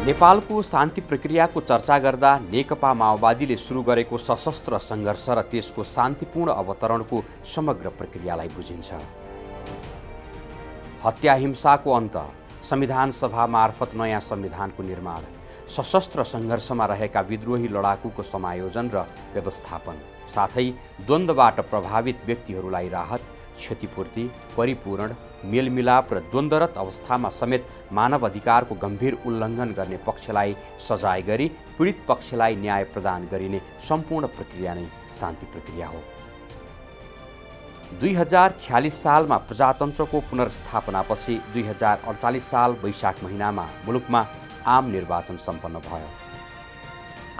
नेपालको शान्ति प्रक्रियाको चर्चा गर्दा नेकपा माओवादीले सुरु गरेको सशस्त्र सङ्घर्ष र त्यसको शान्तिपूर्ण अवतरणको समग्र प्रक्रियालाई बुझिन्छ। हत्या हिंसाको अन्त, संविधान सभा मार्फत नयाँ संविधानको निर्माण, सशस्त्र सङ्घर्षमा रहेका विद्रोही लडाकुको समायोजन र व्यवस्थापन, साथै द्वन्द्वबाट प्रभावित व्यक्तिहरूलाई राहत, क्षतिपूर्ति, परिपूरण, मेलमिलाप र द्वन्द्वरत अवस्थामा समेत मानव अधिकारको गम्भीर उल्लङ्घन गर्ने पक्षलाई सजाय गरी पीडित पक्षलाई न्याय प्रदान गरिने सम्पूर्ण प्रक्रिया नै शान्ति प्रक्रिया हो। 2046 सालमा प्रजातन्त्रको पुनर्स्थापनापछि 2048 साल वैशाख महिनामा मुलुकमा आम निर्वाचन सम्पन्न भयो।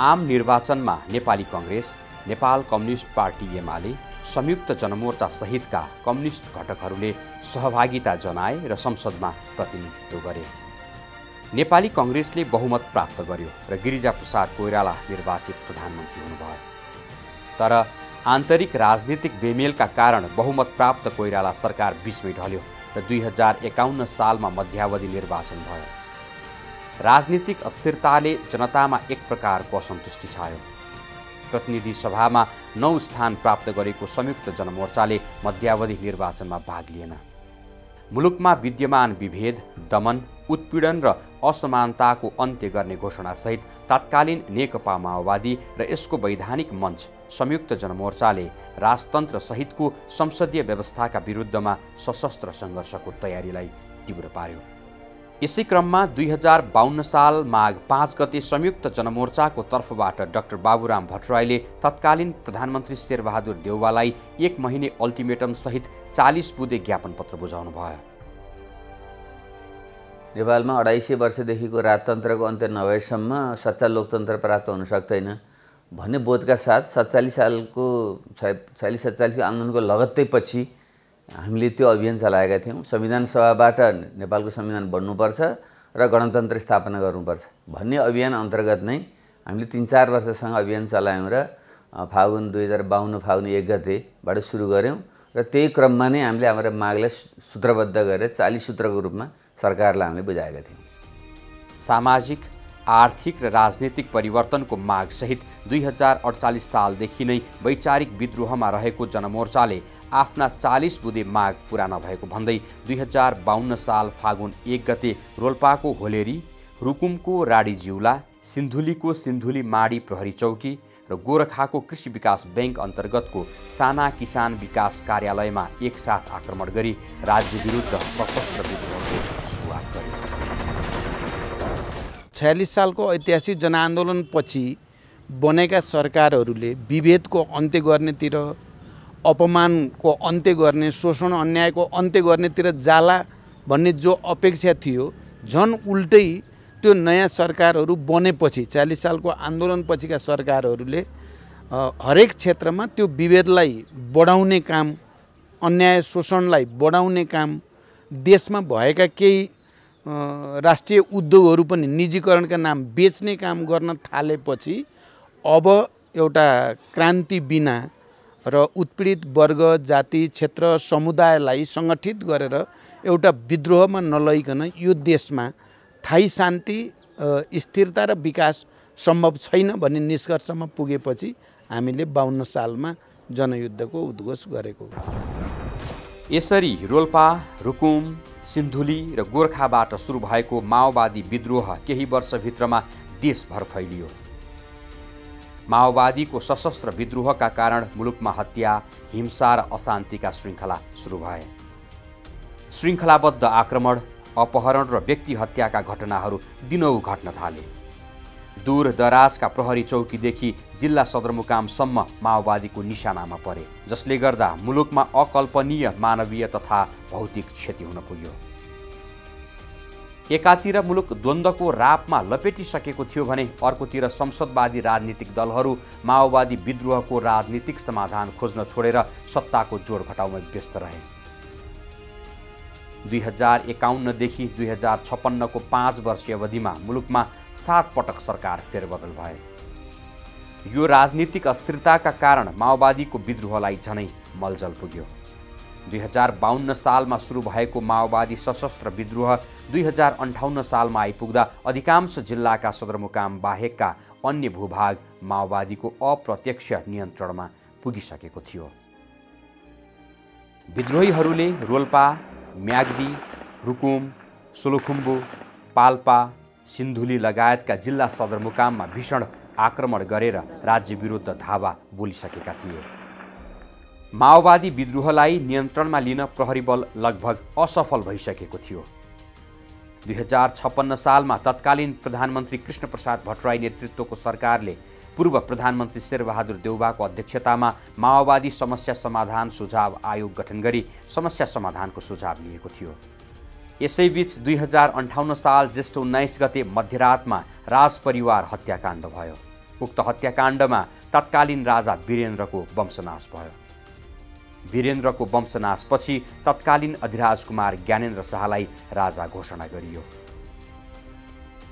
आम निर्वाचनमा नेपाली कांग्रेस, नेपाल कम्युनिस्ट पार्टी एमाले, संयुक्त जनमोर्चा सहितका कम्युनिस्ट घटकहरूले सहभागिता जनाए र संसदमा प्रतिनिधित्व गरे। नेपाली कांग्रेसले बहुमत प्राप्त गर्यो र गिरिजाप्रसाद कोइराला निर्वाचित प्रधानमन्त्री हुनुभयो। तर आन्तरिक राजनीतिक बेमेलका कारण बहुमत प्राप्त कोइराला सरकार बीचमै ढल्यो र 2051 सालमा मध्यावधि निर्वाचन भयो। राजनीतिक अस्थिरताले जनतामा एक प्रकारको असन्तुष्टि छायो। प्रतिनिधि सभामा 9 स्थान प्राप्त गरेको संयुक्त जनमोर्चाले मध्यावधि निर्वाचनमा भाग लिएन। मुलुकमा विद्यमान विभेद, दमन, उत्पीडन र असमानताको अन्त्य गर्ने घोषणासहित तत्कालीन नेकपा माओवादी र यसको वैधानिक मञ्च संयुक्त जनमोर्चाले राजतन्त्र सहितको संसदीय व्यवस्थाका विरुद्धमा सशस्त्र सङ्घर्षको तयारीलाई तीव्र पार्यो। यसै क्रममा 2052 साल माघ 5 गते संयुक्त जनमोर्चाको तर्फबाट डाक्टर बाबुराम भट्टराईले तत्कालीन प्रधानमन्त्री शेरबहादुर देउवालाई 1 महिने अल्टिमेटम सहित 40 बुँदे ज्ञापन पत्र बुझाउनु भयो। नेपालमा 250 वर्षदेखिको राजतन्त्रको अन्त्य नभएसम्म सच्चा लोकतन्त्र प्राप्त हुन सक्दैन भन्ने बोधका साथ 46 आन्दोलनको लगत्तै पछि हामीले त्यो अभियान चलाएका थियौँ। संविधान सभाबाट नेपालको संविधान बन्नुपर्छ र गणतन्त्र स्थापना गर्नुपर्छ भन्ने अभियान अन्तर्गत नै हामीले 3-4 वर्षसँग अभियान चलायौँ र फागुन 2052 फागुन 1 गतेबाट सुरु गऱ्यौँ र त्यही क्रममा नै हामीले हाम्रो मागलाई सूत्रबद्ध गरेर 40 सूत्रको रूपमा सरकारलाई हामीले बुझाएका थियौँ। सामाजिक, आर्थिक र राजनीतिक परिवर्तनको मागसहित 2048 सालदेखि नै वैचारिक विद्रोहमा रहेको जनमोर्चाले आफ्ना 40 बुँदे माग पूरा नभएको भन्दै 2052 साल फागुन 1 गते रोल्पाको होलेरी, रुकुमको राडी जिउला, सिन्धुलीको सिन्धुली माडी प्रहरी चौकी र गोरखाको कृषि विकास बैंक अन्तर्गतको साना किसान विकास कार्यालयमा एकसाथ आक्रमण गरी राज्य विरुद्ध सशस्त्र विद्रोहको सुरुवात गर्यो। 46 सालको ऐतिहासिक जनआन्दोलनपछि बनेका सरकारहरूले विभेदको अन्त्य गर्नेतिर, अपमानको अन्त्य गर्ने, शोषण अन्यायको अन्त्य गर्नेतिर जाला भन्ने जो अपेक्षा थियो, झन् उल्टै त्यो नयाँ सरकारहरू बनेपछि 40 सालको आन्दोलनपछिका सरकारहरूले हरेक क्षेत्रमा त्यो विभेदलाई बढाउने काम, अन्याय शोषणलाई बढाउने काम, देशमा भएका केही राष्ट्रिय उद्योगहरू पनि निजीकरणका नाम बेच्ने काम गर्न थालेपछि अब एउटा क्रान्ति बिना र उत्पीडित वर्ग, जाति, क्षेत्र, समुदायलाई सङ्गठित गरेर एउटा विद्रोहमा नलइकन यो देशमा स्थायी शान्ति, स्थिरता र विकास सम्भव छैन भन्ने निष्कर्षमा पुगेपछि हामीले 52 सालमा जनयुद्धको उद्घोष गरेको। यसरी रोल्पा, रुकुम, सिन्धुली र गोरखाबाट सुरु भएको माओवादी विद्रोह केही वर्षभित्रमा देशभर फैलियो। माओवादीको सशस्त्र विद्रोहका कारण मुलुकमा हत्या, हिंसा र अशान्तिका श्रृङ्खला सुरु भए। श्रृङ्खलाबद्ध आक्रमण, अपहरण र व्यक्ति हत्याका घटनाहरू दिनौ घट्न थाले। दूर दराजका प्रहरी चौकीदेखि जिल्ला सदरमुकामसम्म माओवादीको निशानामा परे, जसले गर्दा मुलुकमा अकल्पनीय मानवीय तथा भौतिक क्षति हुन पुग्यो। एकातिर मुलुक द्वन्द्वको रापमा लपेटिसकेको थियो भने अर्कोतिर संसदवादी राजनीतिक दलहरू माओवादी विद्रोहको राजनीतिक समाधान खोज्न छोडेर सत्ताको जोड घटाउन व्यस्त रहे। 2051 देखि 2056 को 5 वर्षीय अवधिमा मुलुकमा 7 पटक सरकार फेरबदल भए। यो राजनीतिक अस्थिरताका कारण माओवादीको विद्रोहलाई झनै मलजल पुग्यो। 2052 सालमा सुरु भएको माओवादी सशस्त्र विद्रोह 2058 सालमा आइपुग्दा अधिकांश जिल्लाका सदरमुकाम बाहेकका अन्य भूभाग माओवादीको अप्रत्यक्ष नियन्त्रणमा पुगिसकेको थियो। विद्रोहीहरूले रोल्पा, म्याग्दी, रुकुम, सोलुखुम्बु, पाल्पा, सिन्धुली लगायतका जिल्ला सदरमुकाममा भीषण आक्रमण गरेर राज्य विरुद्ध धावा बोलिसकेका थिए। माओवादी विद्रोहलाई नियन्त्रणमा लिन प्रहरी बल लगभग असफल भइसकेको थियो। 2056 सालमा तत्कालीन प्रधानमन्त्री कृष्णप्रसाद भट्टराई नेतृत्वको सरकारले पूर्व प्रधानमन्त्री शेरबहादुर देउवाको अध्यक्षतामा माओवादी समस्या समाधान सुझाव आयोग गठन गरी समस्या समाधानको सुझाव लिएको थियो। यसैबीच 2058 साल जेष्ठ 19 गते मध्यरातमा राजपरिवार हत्याकाण्ड भयो। उक्त हत्याकाण्डमा तत्कालीन राजा वीरेन्द्रको वंशनाश भयो। वीरेन्द्रको वंशनाशपछि तत्कालीन अधिराज कुमार ज्ञानेन्द्र शाहलाई राजा घोषणा गरियो।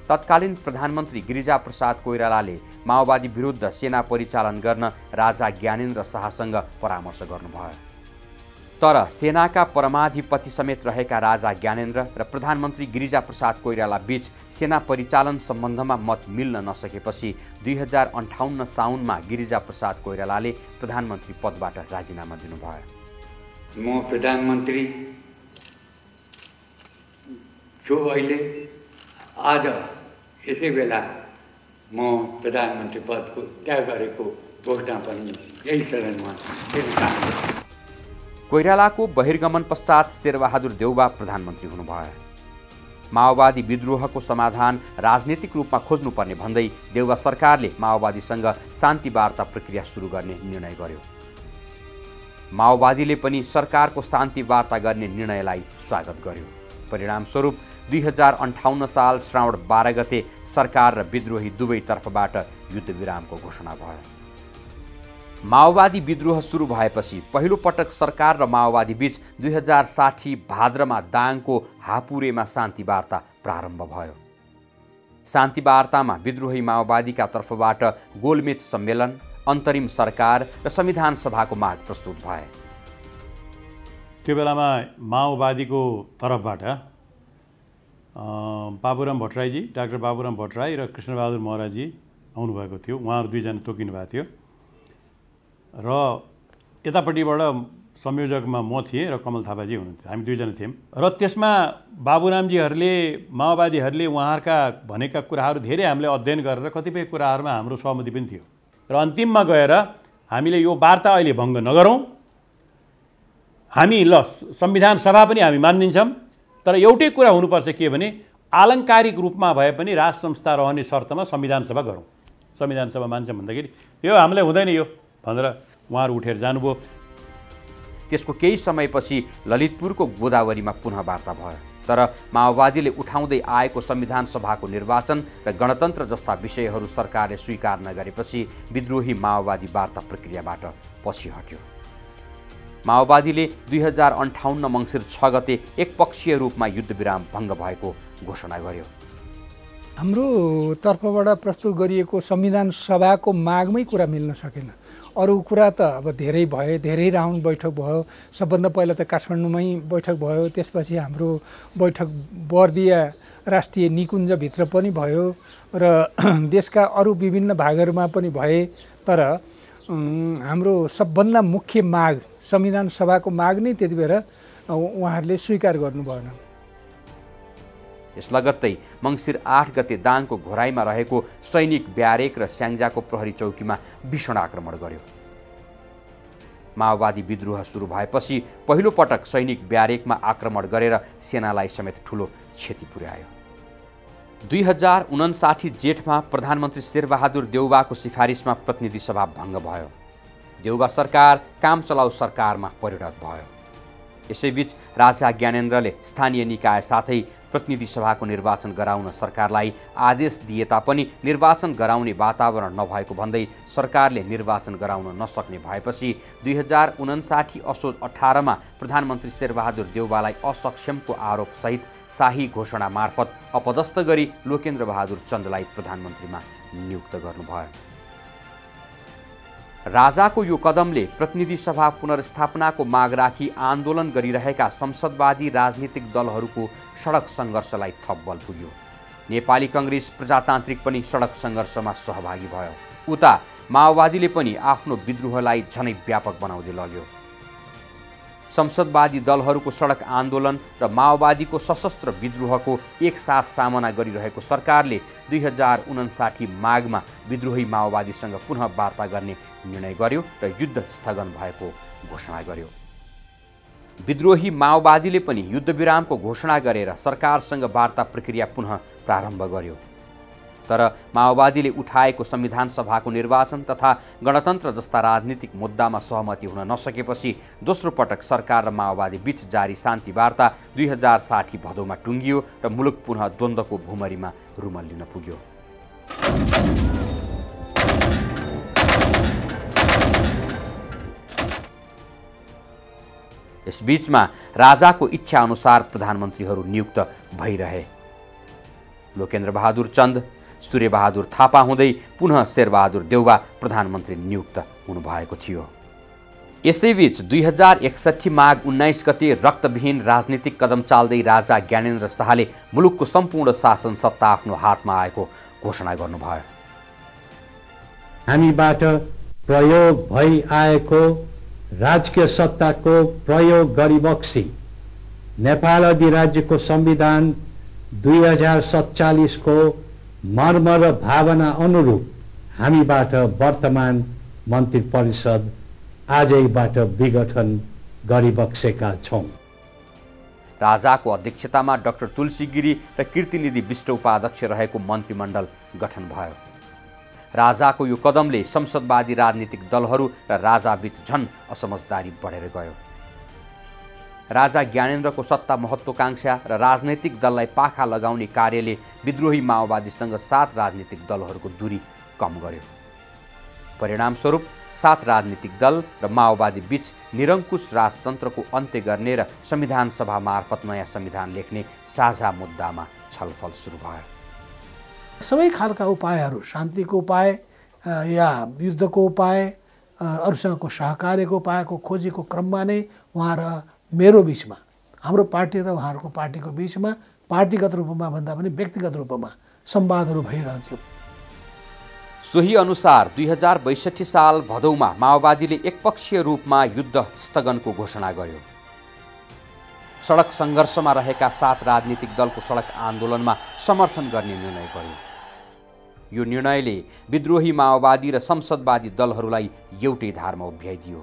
तत्कालीन प्रधानमन्त्री गिरिजाप्रसाद कोइरालाले माओवादी विरुद्ध सेना परिचालन गर्न राजा ज्ञानेन्द्र शाहसँग परामर्श गर्नुभयो। तर सेनाका परमाधिपति समेत रहेका राजा ज्ञानेन्द्र र प्रधानमन्त्री गिरिजाप्रसाद कोइराला बीच सेना परिचालन सम्बन्धमा मत मिल्न नसकेपछि 2058 साउनमा गिरिजाप्रसाद कोइरालाले प्रधानमन्त्री पदबाट राजीनामा दिनुभयो। म प्रधानमन्त्री छु अहिले, आज यसै बेला म प्रधानमन्त्री पदको त्याग गरेको घोषणा पनि यही सदनमा दिनु। कोइरालाको बहिर्गमन पश्चात शेरबहादुर देउवा प्रधानमन्त्री हुनुभयो। माओवादी विद्रोहको समाधान राजनीतिक रूपमा खोज्नुपर्ने भन्दै देउवा सरकारले माओवादीसँग शान्ति वार्ता प्रक्रिया सुरु गर्ने निर्णय गर्यो। माओवादीले पनि सरकारको शान्ति वार्ता गर्ने निर्णयलाई स्वागत गर्यो। परिणामस्वरूप 2058 साल श्रावण 12 गते सरकार र विद्रोही दुवै तर्फबाट युद्धविरामको घोषणा भयो। माओवादी विद्रोह सुरु भएपछि पहिलो पटक सरकार र माओवादी बीच 2060 भाद्रमा दाङको हापुरेमा शान्ति वार्ता प्रारम्भ भयो। शान्ति वार्तामा विद्रोही माओवादीका तर्फबाट गोलमेच सम्मेलन, अन्तरिम सरकार र संविधान सभाको माग प्रस्तुत भए। त्यो बेलामा माओवादीको तर्फबाट बाबुराम भट्टराईजी, डाक्टर बाबुराम भट्टराई र कृष्णबहादुर महराजी आउनुभएको थियो। उहाँहरू दुईजना तोकिनु भएको थियो र यतापट्टिबाट संयोजकमा म थिएँ र कमल थापाजी हुनुहुन्थ्यो। हामी दुईजना थियौँ र त्यसमा बाबुरामजीहरूले, माओवादीहरूले उहाँहरूका भनेका कुराहरू धेरै हामीले अध्ययन गरेर कतिपय कुराहरूमा हाम्रो सहमति पनि थियो र अन्तिममा गएर हामीले यो वार्ता अहिले भङ्ग नगरौँ, हामी संविधान सभा पनि हामी मानिदिन्छौँ, तर एउटै कुरा हुनुपर्छ के भने आलङ्कारिक रूपमा भए पनि राज संस्था रहने शर्तमा संविधान सभा गरौँ। संविधान सभा मान्छौँ भन्दाखेरि यो हामीलाई हुँदैन यो भनेर उहाँहरू उठेर जानुभयो। त्यसको केही समयपछि ललितपुरको गोदावरीमा पुनः वार्ता भयो। तर माओवादीले उठाउँदै आएको संविधान सभाको निर्वाचन र गणतन्त्र जस्ता विषयहरू सरकारले स्वीकार नगरेपछि विद्रोही माओवादी वार्ता प्रक्रियाबाट पछि हट्यो। माओवादीले 2058 मङ्सिर 6 गते एकपक्षीय रूपमा युद्धविराम भङ्ग भएको घोषणा गर्यो। हाम्रो तर्फबाट प्रस्तुत गरिएको संविधान सभाको मागमै कुरा मिल्न सकेन। अरू कुरा त अब धेरै भए, धेरै राउन्ड बैठक भयो। सबभन्दा पहिला त काठमाडौँमै बैठक भयो, त्यसपछि हाम्रो बैठक बर्दिया राष्ट्रिय निकुञ्जभित्र पनि भयो र देशका अरू विभिन्न भागहरूमा पनि भए। तर हाम्रो सबभन्दा मुख्य माग संविधान सभाको माग नै त्यति बेर उहाँहरूले स्वीकार गर्नु भएन। यस लगत्तै मङ्सिर 8 गते दाङको घोराईमा रहेको सैनिक ब्यारेक र स्याङ्जाको प्रहरी चौकीमा भीषण आक्रमण गर्यो। माओवादी विद्रोह सुरु भएपछि पहिलो पटक सैनिक ब्यारेकमा आक्रमण गरेर सेनालाई समेत ठूलो क्षति पुर्यायो। 2059 जेठमा प्रधानमन्त्री शेरबहादुर देउवाको सिफारिसमा प्रतिनिधि सभा भङ्ग भयो। देउवा सरकार काम चलाउ सरकारमा परिणत भयो। यसैबीच राजा ज्ञानेन्द्रले स्थानीय निकाय साथै प्रतिनिधि सभाको निर्वाचन गराउन सरकारलाई आदेश दिए तापनि निर्वाचन गराउने वातावरण नभएको भन्दै सरकारले निर्वाचन गराउन नसक्ने भएपछि 2059 असोज 18 मा प्रधानमन्त्री शेरबहादुर देउवालाई असक्षमको आरोपसहित शाही घोषणा मार्फत अपदस्थ गरी लोकेन्द्र बहादुर चन्दलाई प्रधानमन्त्रीमा नियुक्त गर्नुभयो। राजाको यो कदमले प्रतिनिधि सभा पुनर्स्थापनाको माग राखी आन्दोलन गरिरहेका संसदवादी राजनीतिक दलहरूको सडक सङ्घर्षलाई थप बल पुग्यो। नेपाली काङ्ग्रेस प्रजातान्त्रिक पनि सडक सङ्घर्षमा सहभागी भयो। उता माओवादीले पनि आफ्नो विद्रोहलाई झनै व्यापक बनाउँदै लग्यो। संसदवादी दलहरूको सडक आन्दोलन र माओवादीको सशस्त्र विद्रोहको एकसाथ सामना गरिरहेको सरकारले 2059 माघमा विद्रोही माओवादीसँग पुनः वार्ता गर्ने निर्णय गर्यो र युद्ध स्थगन भएको घोषणा गर्यो। विद्रोही माओवादीले पनि युद्धविरामको घोषणा गरेर सरकारसँग वार्ता प्रक्रिया पुनः प्रारम्भ गर्यो। तर माओवादीले उठाएको संविधान सभाको निर्वाचन तथा गणतन्त्र जस्ता राजनीतिक मुद्दामा सहमति हुन नसकेपछि दोस्रो पटक सरकार र माओवादी बीच जारी शान्ति वार्ता 2060 भदौमा टुङ्गियो र मुलुक पुनः द्वन्द्वको भुमरीमा रुमल्लिन पुग्यो। यसबीचमा राजाको इच्छा अनुसार प्रधानमन्त्रीहरू नियुक्त भइरहे। लोकेन्द्र बहादुर चन्द, सूर्यबहादुर थापा हुँदै पुनः शेरबहादुर देउवा प्रधानमन्त्री नियुक्त हुनुभएको थियो। यसैबीच 2061 माघ 19 गते रक्तविहीन राजनीतिक कदम चाल्दै राजा ज्ञानेन्द्र शाहले मुलुकको सम्पूर्ण शासन सत्ता आफ्नो हातमा आएको घोषणा गर्नुभयो। हामीबाट प्रयोग भई आएको राजकीय सत्ताको प्रयोग गरिबक्सी नेपाल अधिराज्यको संविधान 2047 को मर्म र भावना अनुरूप हामीबाट वर्तमान मन्त्री परिषद आजैबाट विघटन गरिबक्सेका छौँ। राजाको अध्यक्षतामा डाक्टर तुलसी गिरी र कीर्तिनिधि विष्ट उपाध्यक्ष रहेको मन्त्रीमण्डल गठन भयो। राजाको यो कदमले संसदवादी राजनीतिक दलहरू र राजाबीच झन असमझदारी बढेर गयो। राजा ज्ञानेन्द्रको सत्ता महत्त्वाकांक्षा र राजनैतिक दललाई पाखा लगाउने कार्यले विद्रोही माओवादीसँग 7 राजनीतिक दलहरूको दूरी कम गर्यो। परिणामस्वरूप 7 राजनीतिक दल र माओवादी बीच निरङ्कुश राजतन्त्रको अन्त्य गर्ने र संविधान सभा मार्फत नयाँ संविधान लेख्ने साझा मुद्दामा छलफल सुरु भयो। सबै खालका उपायहरू, शान्तिको उपाय या युद्धको उपाय, अरूसँगको सहकार्यको उपायको खोजीको क्रममा नै उहाँ र मेरो बिचमा, हाम्रो पार्टी र उहाँहरूको पार्टीको बिचमा पार्टीगत रूपमा भन्दा पनि व्यक्तिगत रूपमा संवादहरू भइरहन्थ्यो। सोही अनुसार 2062 साल भदौमा माओवादीले एकपक्षीय रूपमा युद्ध स्थगनको घोषणा गर्यो। सडक सङ्घर्षमा रहेका 7 राजनीतिक दलको सडक आन्दोलनमा समर्थन गर्ने निर्णय गर्यो। यो निर्णयले विद्रोही माओवादी र संसदवादी दलहरूलाई एउटै धारमा उभ्याइदियो।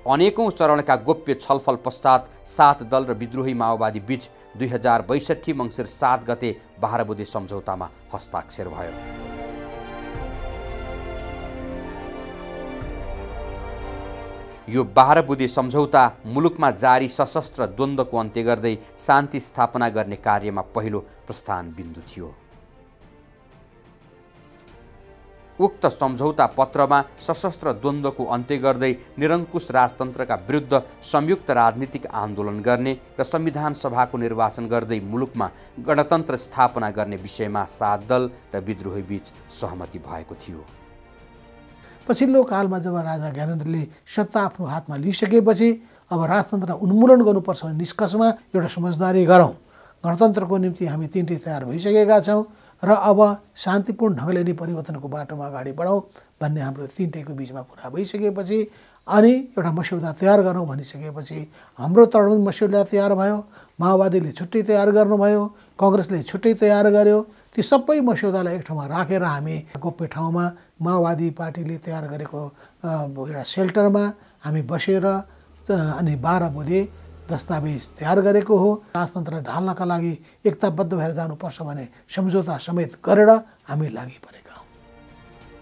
अनेकौं चरणका गोप्य छलफल पश्चात 7 दल र विद्रोही माओवादी बीच 2062 मङ्सिर 7 गते 12 बुँदे सम्झौतामा हस्ताक्षर भयो। यो 12 बुँदे सम्झौता मुलुकमा जारी सशस्त्र द्वन्द्वको अन्त्य गर्दै शान्ति स्थापना गर्ने कार्यमा पहिलो प्रस्थान बिन्दु थियो। उक्त सम्झौता पत्रमा सशस्त्र द्वन्द्वको अन्त्य गर्दै निरङ्कुश राजतन्त्रका विरुद्ध संयुक्त राजनीतिक आन्दोलन गर्ने र संविधान सभाको निर्वाचन गर्दै मुलुकमा गणतन्त्र स्थापना गर्ने विषयमा 7 दल र विद्रोही बीच सहमति भएको थियो। पछिल्लो कालमा जब राजा ज्ञानेन्द्रले सत्ता आफ्नो हातमा लिइसकेपछि अब राजतन्त्रलाई उन्मूलन गर्नुपर्छ भन्ने निष्कर्षमा एउटा समझदारी गरौँ। गणतन्त्रको निम्ति हामी तीनटै तयार भइसकेका छौँ र अब शान्तिपूर्ण ढङ्गले नै परिवर्तनको बाटोमा अगाडि बढौँ भन्ने हाम्रो तीनटैको बिचमा कुरा भइसकेपछि अनि एउटा मस्यौदा तयार गरौँ भनिसकेपछि हाम्रो तर्फबाट मस्यौदा तयार भयो। माओवादीले छुट्टै तयार गर्नुभयो, काङ्ग्रेसले छुट्टै तयार गर्यो। ती सबै मस्यौदालाई एक ठाउँमा राखेर हामी गोप्य ठाउँमा माओवादी पार्टीले तयार गरेको एउटा सेल्टरमा हामी बसेर अनि 12 बुँदे दस्तावेज तयार गरेको हो। राजतन्त्रलाई ढाल्नका लागि एकताबद्ध भएर जानुपर्छ भने सम्झौता समेत गरेर हामी लागि परेका हौँ।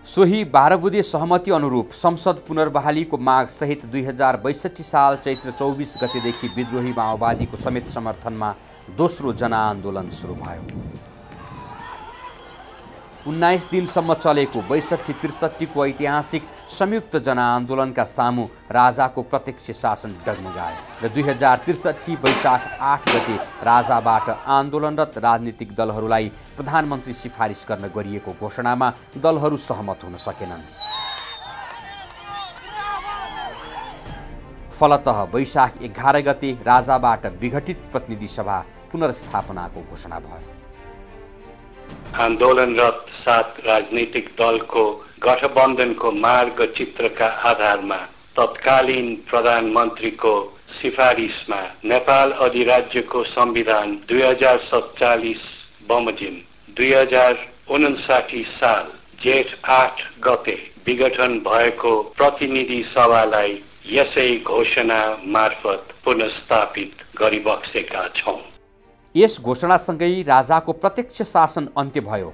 सोही 12 बुँदे सहमति अनुरूप संसद पुनर्बहालीको माग सहित 2062 साल चैत्र 24 गतेदेखि विद्रोही माओवादीको समेत समर्थनमा दोस्रो जनआन्दोलन सुरु भयो। 19 दिनसम्म चलेको 62-63 को ऐतिहासिक संयुक्त जनआन्दोलनका सामु राजाको प्रत्यक्ष शासन डगमगायो र 2063 वैशाख 8 गते राजाबाट आन्दोलनरत राजनीतिक दलहरूलाई प्रधानमन्त्री सिफारिस गर्न गरिएको घोषणामा दलहरू सहमत हुन सकेनन्। फलतः वैशाख 11 गते राजाबाट विघटित प्रतिनिधि सभा पुनर्स्थापनाको घोषणा भयो। आन्दोलनरत 7 राजनीतिक दलको गठबन्धनको मार्गचित्रका आधारमा तत्कालीन प्रधानमन्त्रीको सिफारिसमा नेपाल अधिराज्यको संविधान 2047 बमोजिम 2059 साल जेठ 8 गते विघटन भएको प्रतिनिधि सभालाई यसै घोषणा मार्फत पुनर्स्थापित गरिबक्सेका छौं। यस घोषणासँगै राजाको प्रत्यक्ष शासन अन्त्य भयो।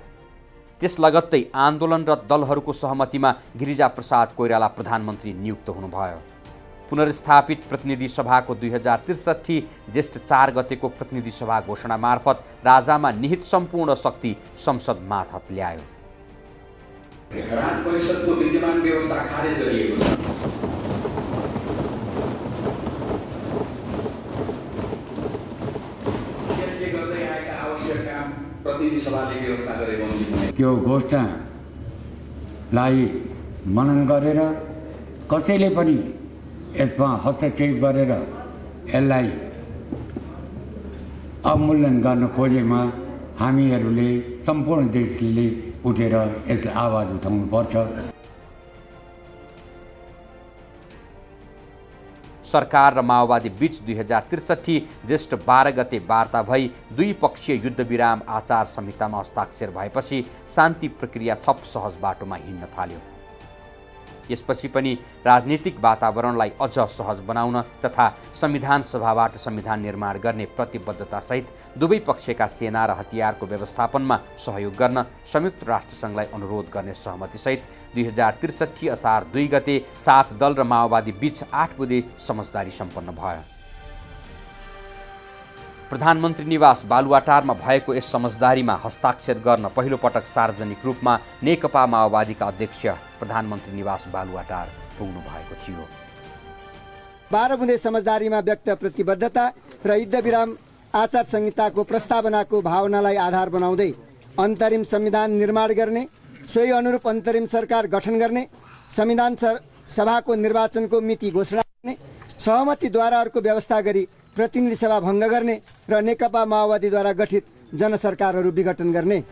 त्यस लगत्तै आन्दोलनरत दलहरूको सहमतिमा गिरिजाप्रसाद कोइराला प्रधानमन्त्री नियुक्त हुनुभयो। पुनर्स्थापित प्रतिनिधि सभाको 2063 ज्येष्ठ 4 गतेको प्रतिनिधि सभा घोषणा मार्फत राजामा निहित सम्पूर्ण शक्ति संसद मार्फत ल्यायो। राज परिषदको विद्यमान व्यवस्था खारेज गरिएको छ। यसले गर्दै आएका आवश्यक काम प्रतिनिधि सभाले व्यवस्था गरे। त्यो घोषणालाई मनन गरेर कसैले पनि यसमा हस्तक्षेप गरेर यसलाई अवमूल्यन गर्न खोजेमा हामीहरूले सम्पूर्ण देशले उठेर यसलाई आवाज उठाउनुपर्छ। सरकार र माओवादी बीच 2063 ज्येष्ठ 12 गते वार्ता भई द्विपक्षीय युद्धविराम आचार संहितामा हस्ताक्षर भएपछि शान्ति प्रक्रिया थप सहज बाटोमा हिँड्न थाल्यो। यसपछि पनि राजनीतिक वातावरणलाई अझ सहज बनाउन तथा संविधान सभाबाट संविधान निर्माण गर्ने प्रतिबद्धतासहित दुवै पक्षका सेना र हतियारको व्यवस्थापनमा सहयोग गर्न संयुक्त राष्ट्रसङ्घलाई अनुरोध गर्ने सहमतिसहित 2063 असार 2 गते 7 दल र माओवादी बीच 8 बुँदे समझदारी सम्पन्न भयो। प्रधानमन्त्री निवास बालुवाटारमा भएको यस समझदारीमा हस्ताक्षर गर्न पहिलो पटक सार्वजनिक रूपमा नेकपा माओवादीका अध्यक्ष प्रधानमन्त्री निवास बालुवाटार पुग्नु भएको थियो। 12 बुँदे समझदारीमा व्यक्त प्रतिबद्धता र युद्धविराम आचार संहिताको प्रस्तावनाको भावनालाई आधार बनाउँदै अन्तरिम संविधान निर्माण गर्ने, सोही अनुरूप अन्तरिम सरकार गठन गर्ने, संविधान सभाको निर्वाचनको मिति घोषणा गर्ने, सहमतिद्वारा अर्को व्यवस्था गरी प्रतिनिधि सभा भङ्ग गर्ने र नेकपा माओवादीद्वारा गठित जनसरकारहरू विघटन गर्ने।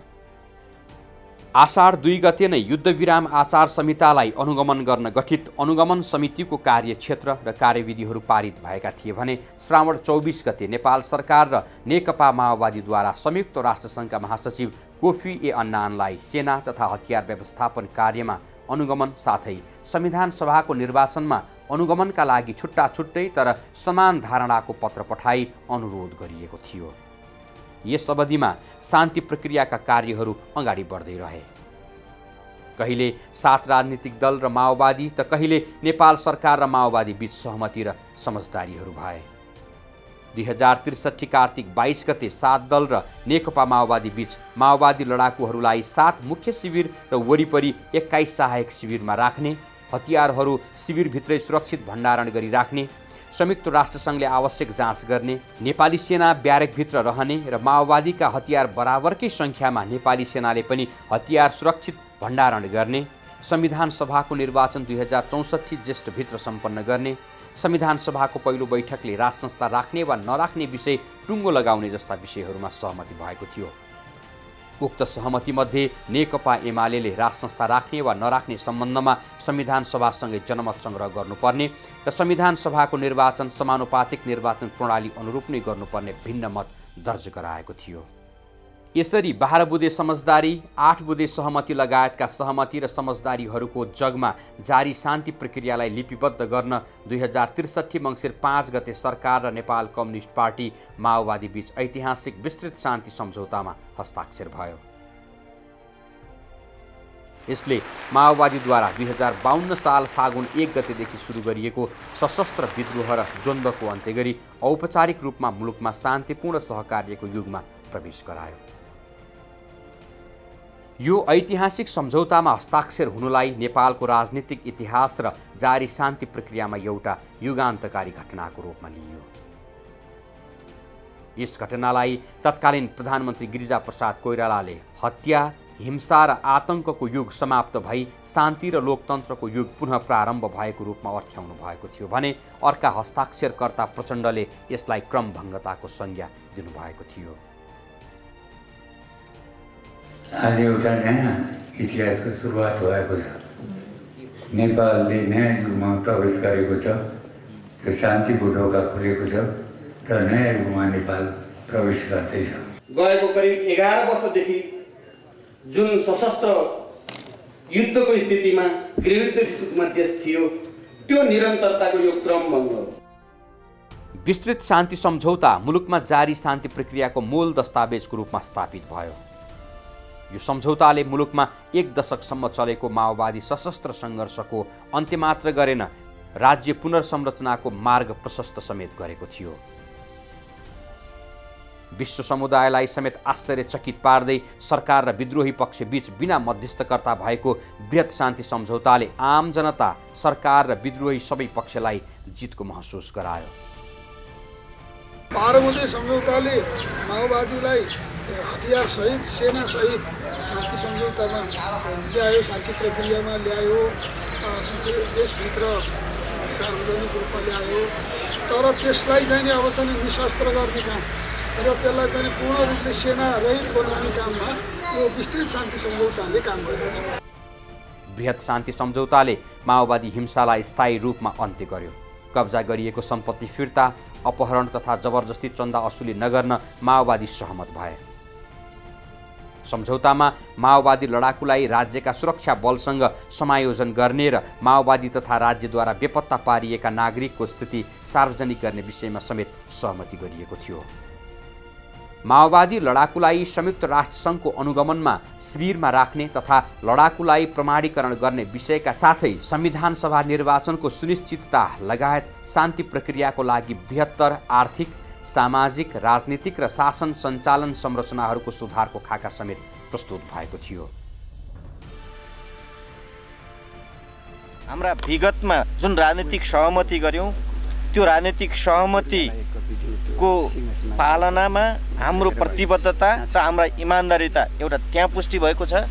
आषाढ 2 गते नै युद्धविराम आचार संहितालाई अनुगमन गर्न गठित अनुगमन समितिको कार्यक्षेत्र र कार्यविधिहरू पारित भएका थिए भने श्रावण 24 गते नेपाल सरकार र नेकपा माओवादीद्वारा संयुक्त राष्ट्रसङ्घका महासचिव कोफी ए अन्नानलाई सेना तथा हतियार व्यवस्थापन कार्यमा अनुगमन साथै संविधान सभाको निर्वाचनमा अनुगमनका लागि छुट्टा छुट्टै तर समान धारणाको पत्र पठाई अनुरोध गरिएको थियो। यस अवधिमा शान्ति प्रक्रियाका कार्यहरू अगाडि बढ्दै रहे। कहिले 7 राजनीतिक दल र माओवादी त कहिले नेपाल सरकार र माओवादी बीच सहमति र समझदारीहरू भए। 2063 कार्तिक 22 गते 7 दल र नेकपा माओवादी बीच माओवादी लडाकुहरूलाई 7 मुख्य शिविर र वरिपरि 21 सहायक शिविरमा राख्ने, हतियारहरू शिविरभित्रै सुरक्षित भण्डारण गरी राख्ने, संयुक्त राष्ट्रसङ्घले आवश्यक जाँच गर्ने, नेपाली सेना ब्यारेकभित्र रहने र माओवादीका हतियार बराबरकै सङ्ख्यामा नेपाली सेनाले पनि हतियार सुरक्षित भण्डारण गर्ने, संविधान सभाको निर्वाचन 2064 ज्येष्ठभित्र सम्पन्न गर्ने, संविधान सभाको पहिलो बैठकले राज संस्था राख्ने वा नराख्ने विषय टुङ्गो लगाउने जस्ता विषयहरूमा सहमति भएको थियो। उक्त सहमतिमध्ये नेकपा एमाले राज संस्था राख्ने वा नराख्ने सम्बन्धमा संविधान सभासँगै जनमत सङ्ग्रह गर्नुपर्ने र संविधान सभाको निर्वाचन समानुपातिक निर्वाचन प्रणाली अनुरूप नै गर्नुपर्ने भिन्न मत दर्ज गराएको थियो। यसरी 12 बुँदे समझदारी, 8 बुँदे सहमति लगायतका सहमति र समझदारीहरूको जगमा जारी शान्ति प्रक्रियालाई लिपिबद्ध गर्न 2063 मङ्सिर 5 गते सरकार र नेपाल कम्युनिस्ट पार्टी माओवादी बीच ऐतिहासिक विस्तृत शान्ति सम्झौतामा हस्ताक्षर भयो। यसले माओवादीद्वारा 2052 साल फागुन 1 गतेदेखि सुरु गरिएको सशस्त्र विद्रोह र द्वन्द्वको अन्त्य गरी औपचारिक रूपमा मुलुकमा शान्तिपूर्ण सहकार्यको युगमा प्रवेश गरायो। यो ऐतिहासिक सम्झौतामा हस्ताक्षर हुनुलाई नेपालको राजनीतिक इतिहास र जारी शान्ति प्रक्रियामा एउटा युगान्तकारी घटनाको रूपमा लिइयो। यस घटनालाई तत्कालीन प्रधानमन्त्री गिरिजाप्रसाद कोइरालाले हत्या, हिंसा र आतङ्कको युग समाप्त भई शान्ति र लोकतन्त्रको युग पुनः प्रारम्भ भएको रूपमा अर्थ्याउनु भएको थियो भने अर्का हस्ताक्षरकर्ता प्रचण्डले यसलाई क्रमभङ्गताको संज्ञा दिनुभएको थियो। आज एउटा नयाँ इतिहासको सुरुवात भएको छ। नेपालले नयाँ युगमा प्रवेश गरेको छ। यो शान्तिको ढोका खुलेको छ र नयाँ युगमा नेपाल प्रवेश गर्दैछ। गएको करिब 11 वर्षदेखि जुन सशस्त्र युद्धको स्थितिमा गृहयुद्धमा देश थियो त्यो निरन्तरताको यो क्रमभङ्ग हो। विस्तृत शान्ति सम्झौता मुलुकमा जारी शान्ति प्रक्रियाको मूल दस्तावेजको रूपमा स्थापित भयो। यो सम्झौताले मुलुकमा 1 दशकसम्म चलेको माओवादी सशस्त्र सङ्घर्षको अन्त्य मात्र गरेन, राज्य पुनर्संरचनाको मार्ग प्रशस्त समेत गरेको थियो। विश्व समुदायलाई समेत आश्चर्यचकित पार्दै सरकार र विद्रोही पक्ष बीच बिना मध्यस्थकर्ता भएको बृहत शान्ति सम्झौताले आम जनता, सरकार र विद्रोही सबै पक्षलाई जितको महसुस गरायो। 12 बुँदे सम्झौताले माओवादीलाई हतियार सहित, सेना सहित शान्ति सम्झौतामा ल्यायो, शान्ति प्रक्रियामा ल्यायो, देशभित्र सार्वजनिक रूपमा ल्यायो। तर त्यसलाई चाहिँ अब चाहिँ निशस्त्र गर्ने काम र त्यसलाई चाहिँ पूर्ण रूपले सेना रहित बनाउने काममा यो विस्तृत शान्ति सम्झौताले काम गरिरहेको छ। बृहत शान्ति सम्झौताले माओवादी हिंसालाई स्थायी रूपमा अन्त्य गर्यो। कब्जा गरिएको सम्पत्ति फिर्ता, अपहरण तथा जबरजस्ती चन्दा असुली नगर्न माओवादी सहमत भए। सम्झौतामा माओवादी लडाकुलाई राज्यका सुरक्षा बलसँग समायोजन गर्ने र माओवादी तथा राज्यद्वारा बेपत्ता पारिएका नागरिकको स्थिति सार्वजनिक गर्ने विषयमा समेत सहमति गरिएको थियो। माओवादी लडाकुलाई संयुक्त राष्ट्रसङ्घको अनुगमनमा शिविरमा राख्ने तथा लडाकुलाई प्रमाणीकरण गर्ने विषयका साथै संविधान सभा निर्वाचनको सुनिश्चितता लगायत शान्ति प्रक्रियाको लागि बृहत्तर आर्थिक, सामाजिक, राजनीतिक र शासन सञ्चालन संरचनाहरूको सुधारको खाका समेत प्रस्तुत भएको थियो। हाम्रा विगतमा जुन राजनीतिक सहमति गर्यौं त्यो राजनीतिक सहमतिको पालनामा हाम्रो प्रतिबद्धता र हाम्रा इमानदारीता एउटा त्यहाँ पुष्टि भएको छ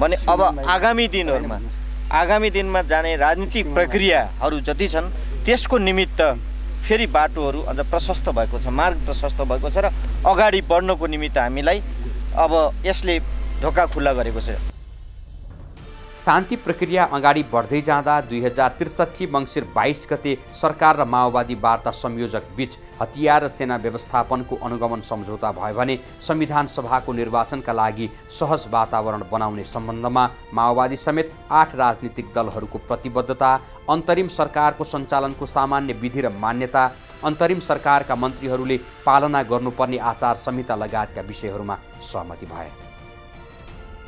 भने अब आगामी दिनमा जाने राजनीतिक प्रक्रियाहरू जति छन् त्यसको निमित्त फेरि बाटोहरू अझ प्रशस्त भएको छ, मार्ग प्रशस्त भएको छ र अगाडि बढ्नको निमित्त हामीलाई अब यसले ढोका खुल्ला गरेको छ। शान्ति प्रक्रिया अगाडि बढ्दै जाँदा 2063 मङ्सिर 22 गते सरकार र माओवादी वार्ता संयोजक बीच हतियार र सेना व्यवस्थापनको अनुगमन सम्झौता भयो भने संविधान सभाको निर्वाचनका लागि सहज वातावरण बनाउने सम्बन्धमा माओवादी समेत 8 राजनीतिक दलहरूको प्रतिबद्धता, अन्तरिम सरकारको सञ्चालनको सामान्य विधि र मान्यता, अन्तरिम सरकारका मन्त्रीहरूले पालना गर्नुपर्ने आचार संहिता लगायतका विषयहरूमा सहमति भए।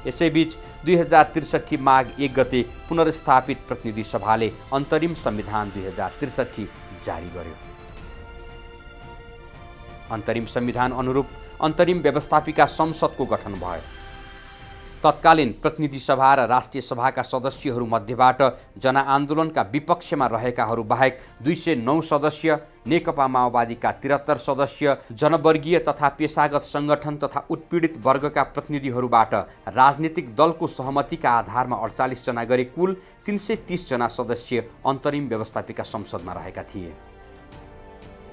यसैबीच 2063 माघ 1 गते पुनर्स्थापित प्रतिनिधि सभाले अन्तरिम संविधान 2063 जारी गर्यो। अन्तरिम संविधान अनुरूप अन्तरिम व्यवस्थापिका संसदको गठन भयो। तत्कालीन प्रतिनिधि सभा र राष्ट्रिय सभाका सदस्यहरू मध्येबाट जनआन्दोलनका विपक्षमा रहेकाहरू बाहेक 209 सदस्य, नेकपा माओवादीका 73 सदस्य, जनवर्गीय तथा पेशागत सङ्गठन तथा उत्पीडित वर्गका प्रतिनिधिहरूबाट राजनीतिक दलको सहमतिका आधारमा 48 जना गरी कुल 330 जना सदस्य अन्तरिम व्यवस्थापिका संसदमा रहेका थिए।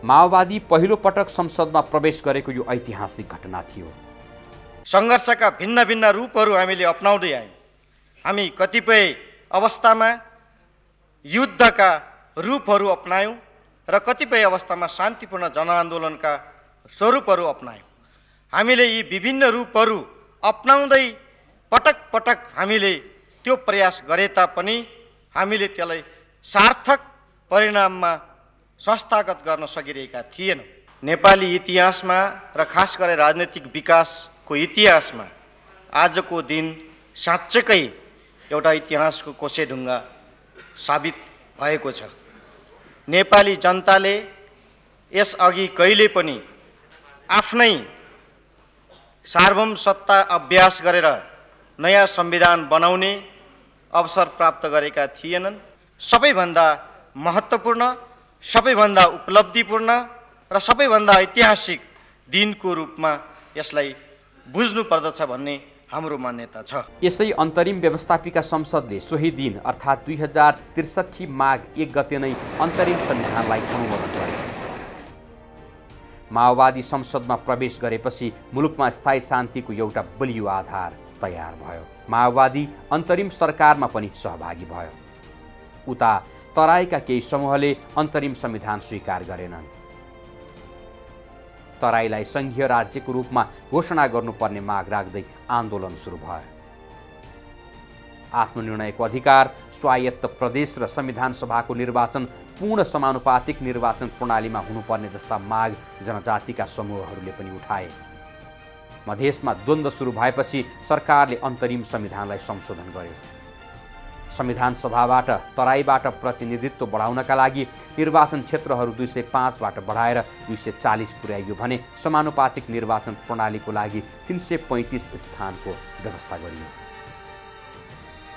माओवादी पहिलो पटक संसदमा प्रवेश गरेको यो ऐतिहासिक घटना थियो। सङ्घर्षका भिन्न भिन्न रूपहरू हामीले अपनाउँदै आयौँ। हामी कतिपय अवस्थामा युद्धका रूपहरू अपनायौँ र कतिपय अवस्थामा शान्तिपूर्ण जनआन्दोलनका स्वरूपहरू अपनायौँ। हामीले यी विभिन्न रूपहरू अपनाउँदै पटक पटक हामीले त्यो प्रयास गरे तापनि हामीले त्यसलाई सार्थक परिणाममा संस्थागत गर्न सकिरहेका थिएनौँ। नेपाली इतिहासमा र खास गरेर राजनैतिक विकासको इतिहासमा आजको दिन साँच्चैकै एउटा इतिहासको कोसेढुङ्गा साबित भएको छ। नेपाली जनताले यसअघि कहिले पनि आफ्नै सार्वभौम सत्ता अभ्यास गरेर नयाँ संविधान बनाउने अवसर प्राप्त गरेका थिएनन्। सबैभन्दा महत्त्वपूर्ण, सबैभन्दा उपलब्धिपूर्ण र सबैभन्दा ऐतिहासिक दिनको रूपमा यसलाई बुझ्नु पर्दछ भन्ने हाम्रो मान्यता छ। यसै अन्तरिम व्यवस्थापिका संसदले सोही दिन अर्थात् 2063 माघ 1 गते नै अन्तरिम संविधानलाई अनुमोदन गरे। माओवादी संसदमा प्रवेश गरेपछि मुलुकमा स्थायी शान्तिको एउटा बलियो आधार तयार भयो। माओवादी अन्तरिम सरकारमा पनि सहभागी भयो। उता तराईका केही समूहले अन्तरिम संविधान स्वीकार गरेनन्। तराईलाई संघीय राज्यको रूपमा घोषणा गर्नुपर्ने माग राख्दै आन्दोलन सुरु भयो। आत्मनिर्णयको अधिकार, स्वायत्त प्रदेश र संविधान सभाको निर्वाचन पूर्ण समानुपातिक निर्वाचन प्रणालीमा हुनुपर्ने जस्ता माग जनजातिका समूहहरूले पनि उठाए। मधेसमा द्वन्द्व सुरु भएपछि सरकारले अन्तरिम संविधानलाई संशोधन गर्यो। संविधान सभाबाट तराईबाट प्रतिनिधित्व बढाउनका लागि निर्वाचन क्षेत्रहरू 205बाट बढाएर 240 पुर्याइयो भने समानुपातिक निर्वाचन प्रणालीको लागि 335 स्थानको व्यवस्था गरियो।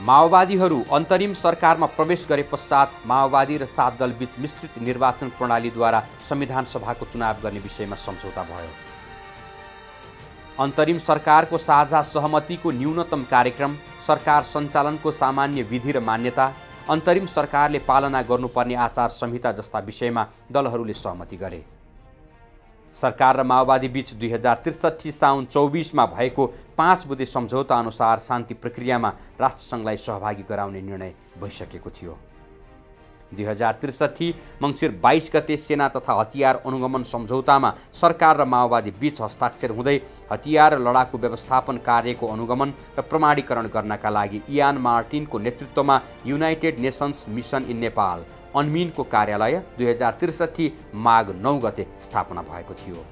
माओवादीहरू अन्तरिम सरकारमा प्रवेश गरे पश्चात माओवादी र 7 दलबीच मिश्रित निर्वाचन प्रणालीद्वारा संविधान सभाको चुनाव गर्ने विषयमा सम्झौता भयो। अन्तरिम सरकारको साझा सहमतिको न्यूनतम कार्यक्रम, सरकार सञ्चालनको सामान्य विधि र मान्यता, अन्तरिम सरकारले पालना गर्नुपर्ने आचार संहिता जस्ता विषयमा दलहरूले सहमति गरे। सरकार र माओवादी बीच 2063 साउन 24मा भएको 5 बुँदे सम्झौता अनुसार शान्ति प्रक्रियामा राष्ट्रसङ्घलाई सहभागी गराउने निर्णय भइसकेको थियो। 2063 मङ्सिर 22 गते सेना तथा हतियार अनुगमन सम्झौतामा सरकार र माओवादी बीच हस्ताक्षर हुँदै हतियार र लडाकु व्यवस्थापन कार्यको अनुगमन र प्रमाणीकरण गर्नका लागि इयान मार्टिनको नेतृत्वमा United Nations mission in Nepal अनमिनको कार्यालय 2063 माघ 9 गते स्थापना भएको थियो।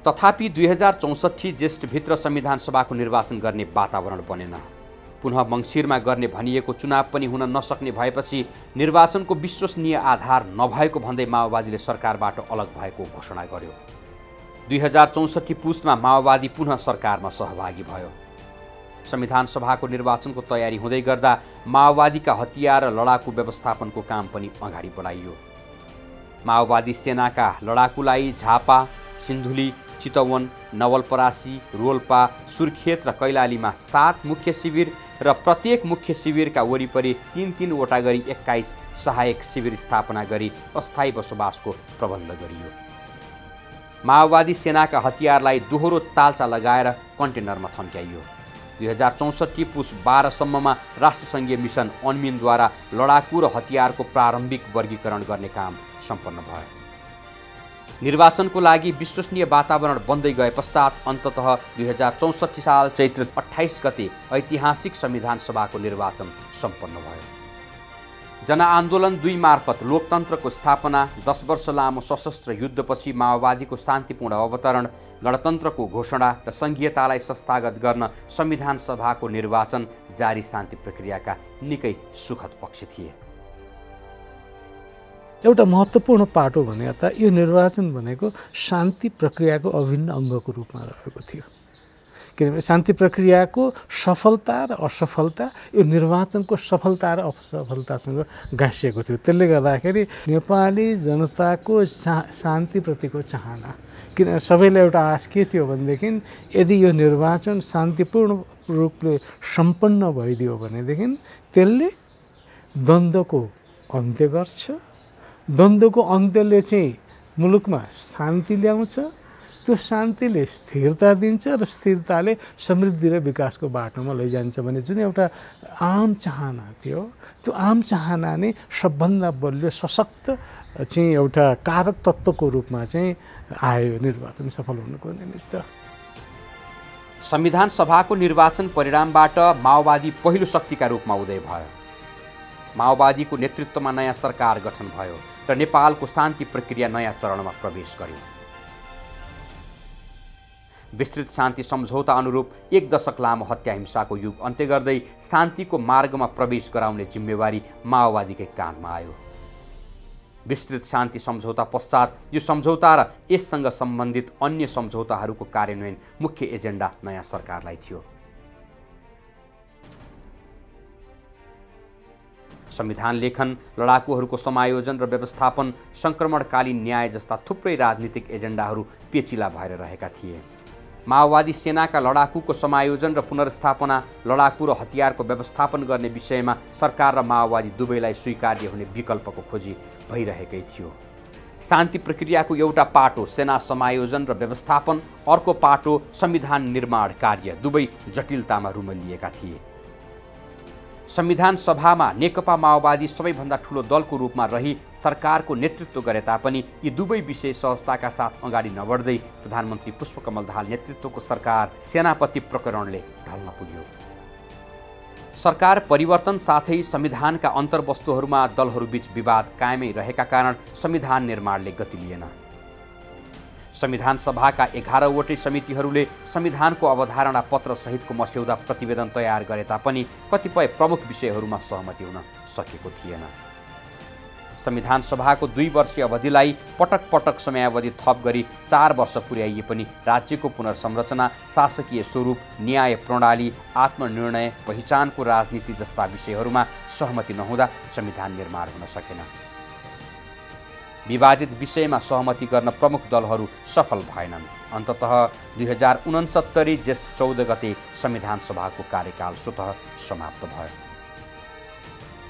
तथापि 2064 ज्येष्ठभित्र संविधान सभाको निर्वाचन गर्ने वातावरण बनेन। पुनः मङ्सिरमा गर्ने भनिएको चुनाव पनि हुन नसक्ने भएपछि निर्वाचनको विश्वसनीय आधार नभएको भन्दै माओवादीले सरकारबाट अलग भएको घोषणा गर्यो। 2064 पुसमा माओवादी पुनः सरकारमा सहभागी भयो। संविधान सभाको निर्वाचनको तयारी हुँदै गर्दा माओवादीका हतियार र लडाकु व्यवस्थापनको काम पनि अगाडि बढाइयो। माओवादी सेनाका लडाकुलाई झापा, सिन्धुली, चितवन, नवलपरासी, रोल्पा, सुर्खेत र कैलालीमा 7 मुख्य शिविर र प्रत्येक मुख्य शिविरका वरिपरि 3-3 वटा गरी 21 सहायक शिविर स्थापना गरी अस्थायी बसोबासको प्रबन्ध गरियो। माओवादी सेनाका हतियारलाई दोहोरो तालचा लगाएर कन्टेनरमा थन्क्याइयो। 2064 पुस 12 सम्ममा राष्ट्रसङ्घीय मिसन अनमिनद्वारा लडाकु र हतियारको प्रारम्भिक वर्गीकरण गर्ने काम सम्पन्न भयो। निर्वाचनको लागि विश्वसनीय वातावरण बन्दै गए पश्चात अन्ततः 2064 साल चैत्र 28 गते ऐतिहासिक संविधान सभाको निर्वाचन सम्पन्न भयो। जनआन्दोलन 2 मार्फत लोकतन्त्रको स्थापना, 10 वर्ष लामो सशस्त्र युद्धपछि माओवादीको शान्तिपूर्ण अवतरण, गणतन्त्रको घोषणा र सङ्घीयतालाई संस्थागत गर्न संविधान सभाको निर्वाचन जारी शान्ति प्रक्रियाका निकै सुखद पक्ष थिए। एउटा महत्त्वपूर्ण पाटो भने त यो निर्वाचन भनेको शान्ति प्रक्रियाको अभिन्न अङ्गको रूपमा रहेको थियो। किनभने शान्ति प्रक्रियाको सफलता र असफलता यो निर्वाचनको सफलता र असफलतासँग गाँसिएको थियो। त्यसले गर्दाखेरि नेपाली जनताको शान्तिप्रतिको चाहना, किन सबैलाई एउटा आश के थियो भनेदेखि यदि यो निर्वाचन शान्तिपूर्ण रूपले सम्पन्न भइदियो भनेदेखि त्यसले द्वन्द्वको अन्त्य गर्छ। द्वन्द्वको अन्त्यले चाहिँ मुलुकमा शान्ति ल्याउँछ। त्यो शान्तिले स्थिरता दिन्छ र स्थिरताले समृद्धि र विकासको बाटोमा लैजान्छ भन्ने जुन एउटा आम चाहना थियो, त्यो आम चाहना नै सबभन्दा बलियो सशक्त चाहिँ एउटा कारक तत्त्वको रूपमा चाहिँ आयो निर्वाचन सफल हुनुको निमित्त। संविधान सभाको निर्वाचन परिणामबाट माओवादी पहिलो शक्तिका रूपमा उदय भयो। माओवादीको नेतृत्वमा नयाँ सरकार गठन भयो र नेपालको शान्ति प्रक्रिया नयाँ चरणमा प्रवेश गर्यो। विस्तृत शान्ति सम्झौता अनुरूप 1 दशक लामो हत्या हिंसाको युग अन्त्य गर्दै शान्तिको मार्गमा प्रवेश गराउने जिम्मेवारी माओवादीकै काँधमा आयो। विस्तृत शान्ति सम्झौता पश्चात यो सम्झौता र यससँग सम्बन्धित अन्य सम्झौताहरूको कार्यान्वयन मुख्य एजेन्डा नयाँ सरकारलाई थियो। संविधान लेखन, लडाकुहरूको समायोजन र व्यवस्थापन, सङ्क्रमणकालीन न्याय जस्ता थुप्रै राजनीतिक एजेन्डाहरू पेचिला भएर रहेका थिए। माओवादी सेनाका लडाकुको समायोजन र पुनर्स्थापना, लडाकु र हतियारको व्यवस्थापन गर्ने विषयमा सरकार र माओवादी दुवैलाई स्वीकार्य हुने विकल्पको खोजी भइरहेकै थियो। शान्ति प्रक्रियाको एउटा पाटो सेना समायोजन र व्यवस्थापन, अर्को पाटो संविधान निर्माण कार्य दुवै जटिलतामा रुमलिएका थिए। संविधान सभामा नेकपा माओवादी सबैभन्दा ठूलो दलको रूपमा रही सरकारको नेतृत्व गरे तापनि यी दुवै विषय सहजताका साथ अगाडि नबढ्दै प्रधानमन्त्री पुष्पकमल दाहाल नेतृत्वको सरकार सेनापति प्रकरणले ढल्न पुग्यो। सरकार परिवर्तन साथै संविधानका अन्तर्वस्तुहरूमा दलहरूबीच विवाद कायमै रहेका कारण संविधान निर्माणले गति लिएन। संविधान सभाका 11वटै समितिहरूले संविधानको अवधारणा पत्र सहितको मस्यौदा प्रतिवेदन तयार गरे तापनि कतिपय प्रमुख विषयहरूमा सहमति हुन सकेको थिएन। संविधान सभाको 2 वर्षीय अवधिलाई पटक पटक समयावधि थप गरी 4 वर्ष पुर्याइए पनि राज्यको पुनर्संरचना, शासकीय स्वरूप, न्याय प्रणाली, आत्मनिर्णय, पहिचानको राजनीति जस्ता विषयहरूमा सहमति नहुँदा संविधान निर्माण हुन सकेन। विवादित विषयमा सहमति गर्न प्रमुख दलहरू सफल भएनन्। अन्ततः 2069 ज्येष्ठ 14 गते संविधान सभाको कार्यकाल स्वतः समाप्त भयो।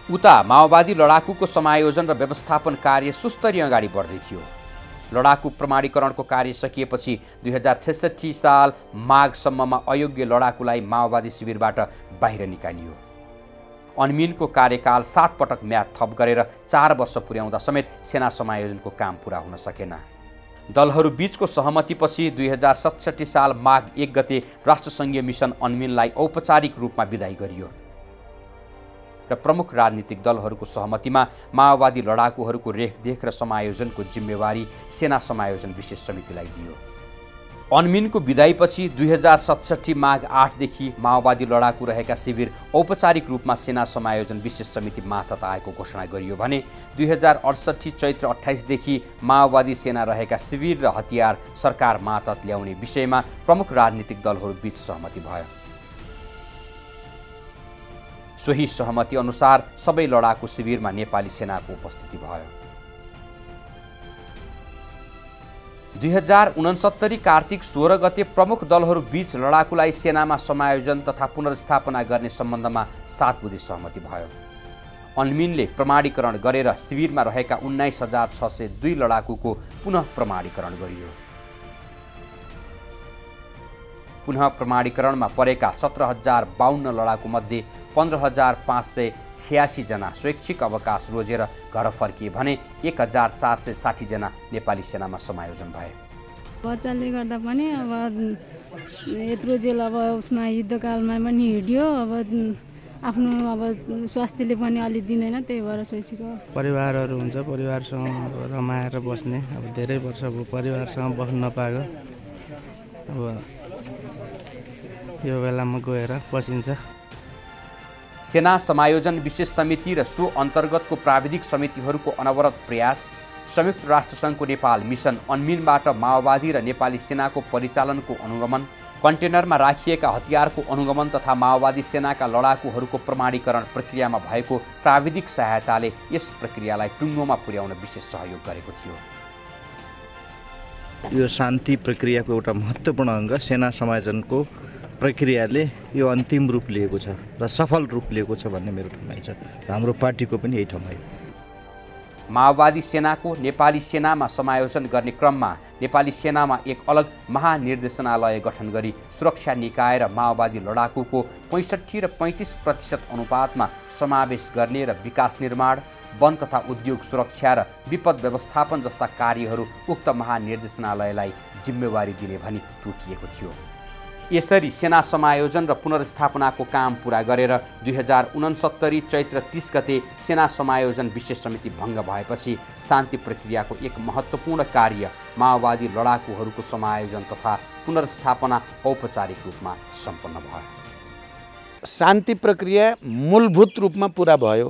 उता माओवादी लडाकुको समायोजन र व्यवस्थापन कार्य सुस्तरी अगाडि बढ्दै थियो। लडाकु प्रमाणीकरणको कार्य सकिएपछि 2066 साल माघसम्ममा अयोग्य लडाकुलाई माओवादी शिविरबाट बाहिर निकालियो। अनमिनको कार्यकाल 7 पटक म्याद थप गरेर 4 वर्ष पुर्याउँदा समेत सेना समायोजनको काम पूरा हुन सकेन। दलहरू बीचको सहमतिपछि 2067 साल माघ 1 गते राष्ट्रसङ्घीय मिसन अनमिनलाई औपचारिक रूपमा विदाई गरियो र प्रमुख राजनीतिक दलहरूको सहमतिमा माओवादी लडाकुहरूको रेखदेख र समायोजनको जिम्मेवारी सेना समायोजन विशेष समितिलाई दियो। अनमिनको विदाईपछि 2067 माघ 8 देखि माओवादी लडाकु रहेका शिविर औपचारिक रूपमा सेना समायोजन विशेष समिति मातहत आएको घोषणा गरियो भने 2068 चैत्र 28 देखि माओवादी सेना रहेका शिविर र हतियार सरकार मातहत ल्याउने विषयमा प्रमुख राजनीतिक दलहरू बीच सहमति भयो। सोही सहमति अनुसार सबै लडाकु शिविरमा नेपाली सेनाको उपस्थिति भयो। 2069 कार्तिक 16 गते प्रमुख दलहरू बीच लडाकुलाई सेनामा समायोजन तथा पुनर्स्थापना गर्ने सम्बन्धमा 7 बुँदे सहमति भयो। अनमिनले प्रमाणीकरण गरेर शिविरमा रहेका 19,602 लडाकुको पुनः प्रमाणीकरण गरियो। पुनः प्रमाणीकरणमा परेका 17,052 लडाकु मध्ये 15,586 जना शैक्षिक अवकाश रोजेर घर फर्किए भने 1,460 जना नेपाली सेनामा समायोजन भए। बच्चाले गर्दा पनि अब यत्रो जेल अब उसमा युद्धकालमा पनि हिँड्यो, अब आफ्नो अब स्वास्थ्यले पनि अलि दिँदैन, त्यही भएर शैक्षिक परिवारहरू हुन्छ, परिवारसँग रमाएर बस्ने, अब धेरै वर्ष अब परिवारसँग बस्न नपाएको, अब यो बेलामा गएर बसिन्छ। सेना समायोजन विशेष समिति र सो अन्तर्गतको प्राविधिक समितिहरूको अनवरत प्रयास, संयुक्त राष्ट्रसङ्घको नेपाल मिसन अनमिनबाट माओवादी र नेपाली सेनाको परिचालनको अनुगमन, कन्टेनरमा राखिएका हतियारको अनुगमन तथा माओवादी सेनाका लडाकुहरूको प्रमाणीकरण प्रक्रियामा भएको प्राविधिक सहायताले यस प्रक्रियालाई टुङ्गोमा पुर्याउन विशेष सहयोग गरेको थियो। यो शान्ति प्रक्रियाको एउटा महत्त्वपूर्ण अङ्ग सेना समायोजनको प्रक्रियाले यो अन्तिम रूप लिएको छ र सफल रूप लिएको छ भन्ने मेरो ठमाइ छ र हाम्रो पार्टीको पनि यही ठमाइ। माओवादी सेनाको नेपाली सेनामा समायोजन गर्ने क्रममा नेपाली सेनामा एक अलग महानिर्देशनालय गठन गरी सुरक्षा निकाय र माओवादी लडाकुको 65 र 35% अनुपातमा समावेश गर्ने र विकास निर्माण, वन तथा उद्योग सुरक्षा र विपद व्यवस्थापन जस्ता कार्यहरू उक्त महानिर्देशनालयलाई जिम्मेवारी दिने भनी तोकिएको थियो। यसरी सेना समायोजन र पुनर्स्थापनाको काम पूरा गरेर 2069 चैत्र 30 गते सेना समायोजन विशेष समिति भङ्ग भएपछि शान्ति प्रक्रियाको एक महत्त्वपूर्ण कार्य माओवादी लडाकुहरूको समायोजन तथा पुनर्स्थापना औपचारिक रूपमा सम्पन्न भयो। शान्ति प्रक्रिया मूलभूत रूपमा पूरा भयो,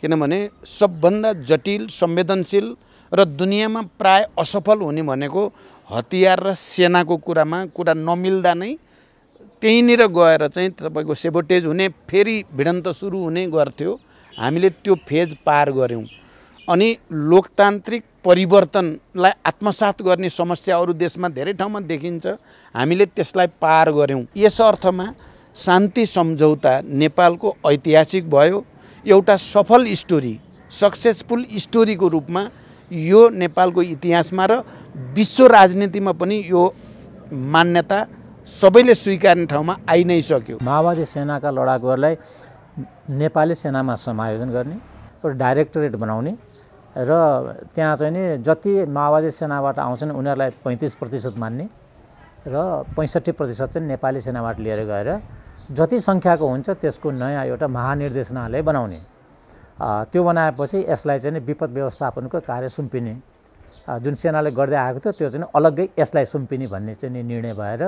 किनभने सबभन्दा जटिल, संवेदनशील र दुनियाँमा प्राय असफल हुने भनेको हतियार र सेनाको कुरा नमिल्दा नै त्यहीँनिर गएर चाहिँ तपाईँको सेबोटेज हुने, फेरि भिडन्त सुरु हुने गर्थ्यो। हामीले त्यो फेज पार गऱ्यौँ। अनि लोकतान्त्रिक परिवर्तनलाई आत्मसात गर्ने समस्या अरू देशमा धेरै ठाउँमा देखिन्छ। हामीले त्यसलाई पार गऱ्यौँ। यस अर्थमा शान्ति सम्झौता नेपालको ऐतिहासिक भयो, एउटा सफल स्टोरी, सक्सेसफुल स्टोरीको रूपमा यो नेपालको इतिहासमा र विश्व राजनीतिमा पनि यो मान्यता सबैले स्वीकार्ने ठाउँमा आइ नै सक्यो। माओवादी सेनाका लडाकुहरूलाई नेपाली सेनामा समायोजन गर्ने, एउटा डाइरेक्टरेट बनाउने र त्यहाँ चाहिँ नि जति माओवादी सेनाबाट आउँछन् उनीहरूलाई 35% मान्ने र 65% चाहिँ नेपाली सेनाबाट लिएर गएर जति सङ्ख्याको हुन्छ त्यसको नयाँ एउटा महानिर्देशनालय बनाउने। त्यो बनाएपछि यसलाई चाहिँ विपद व्यवस्थापनको कार्य सुम्पिने, जुन सेनाले गर्दै आएको थियो त्यो चाहिँ अलग्गै यसलाई सुम्पिने भन्ने चाहिँ निर्णय भएर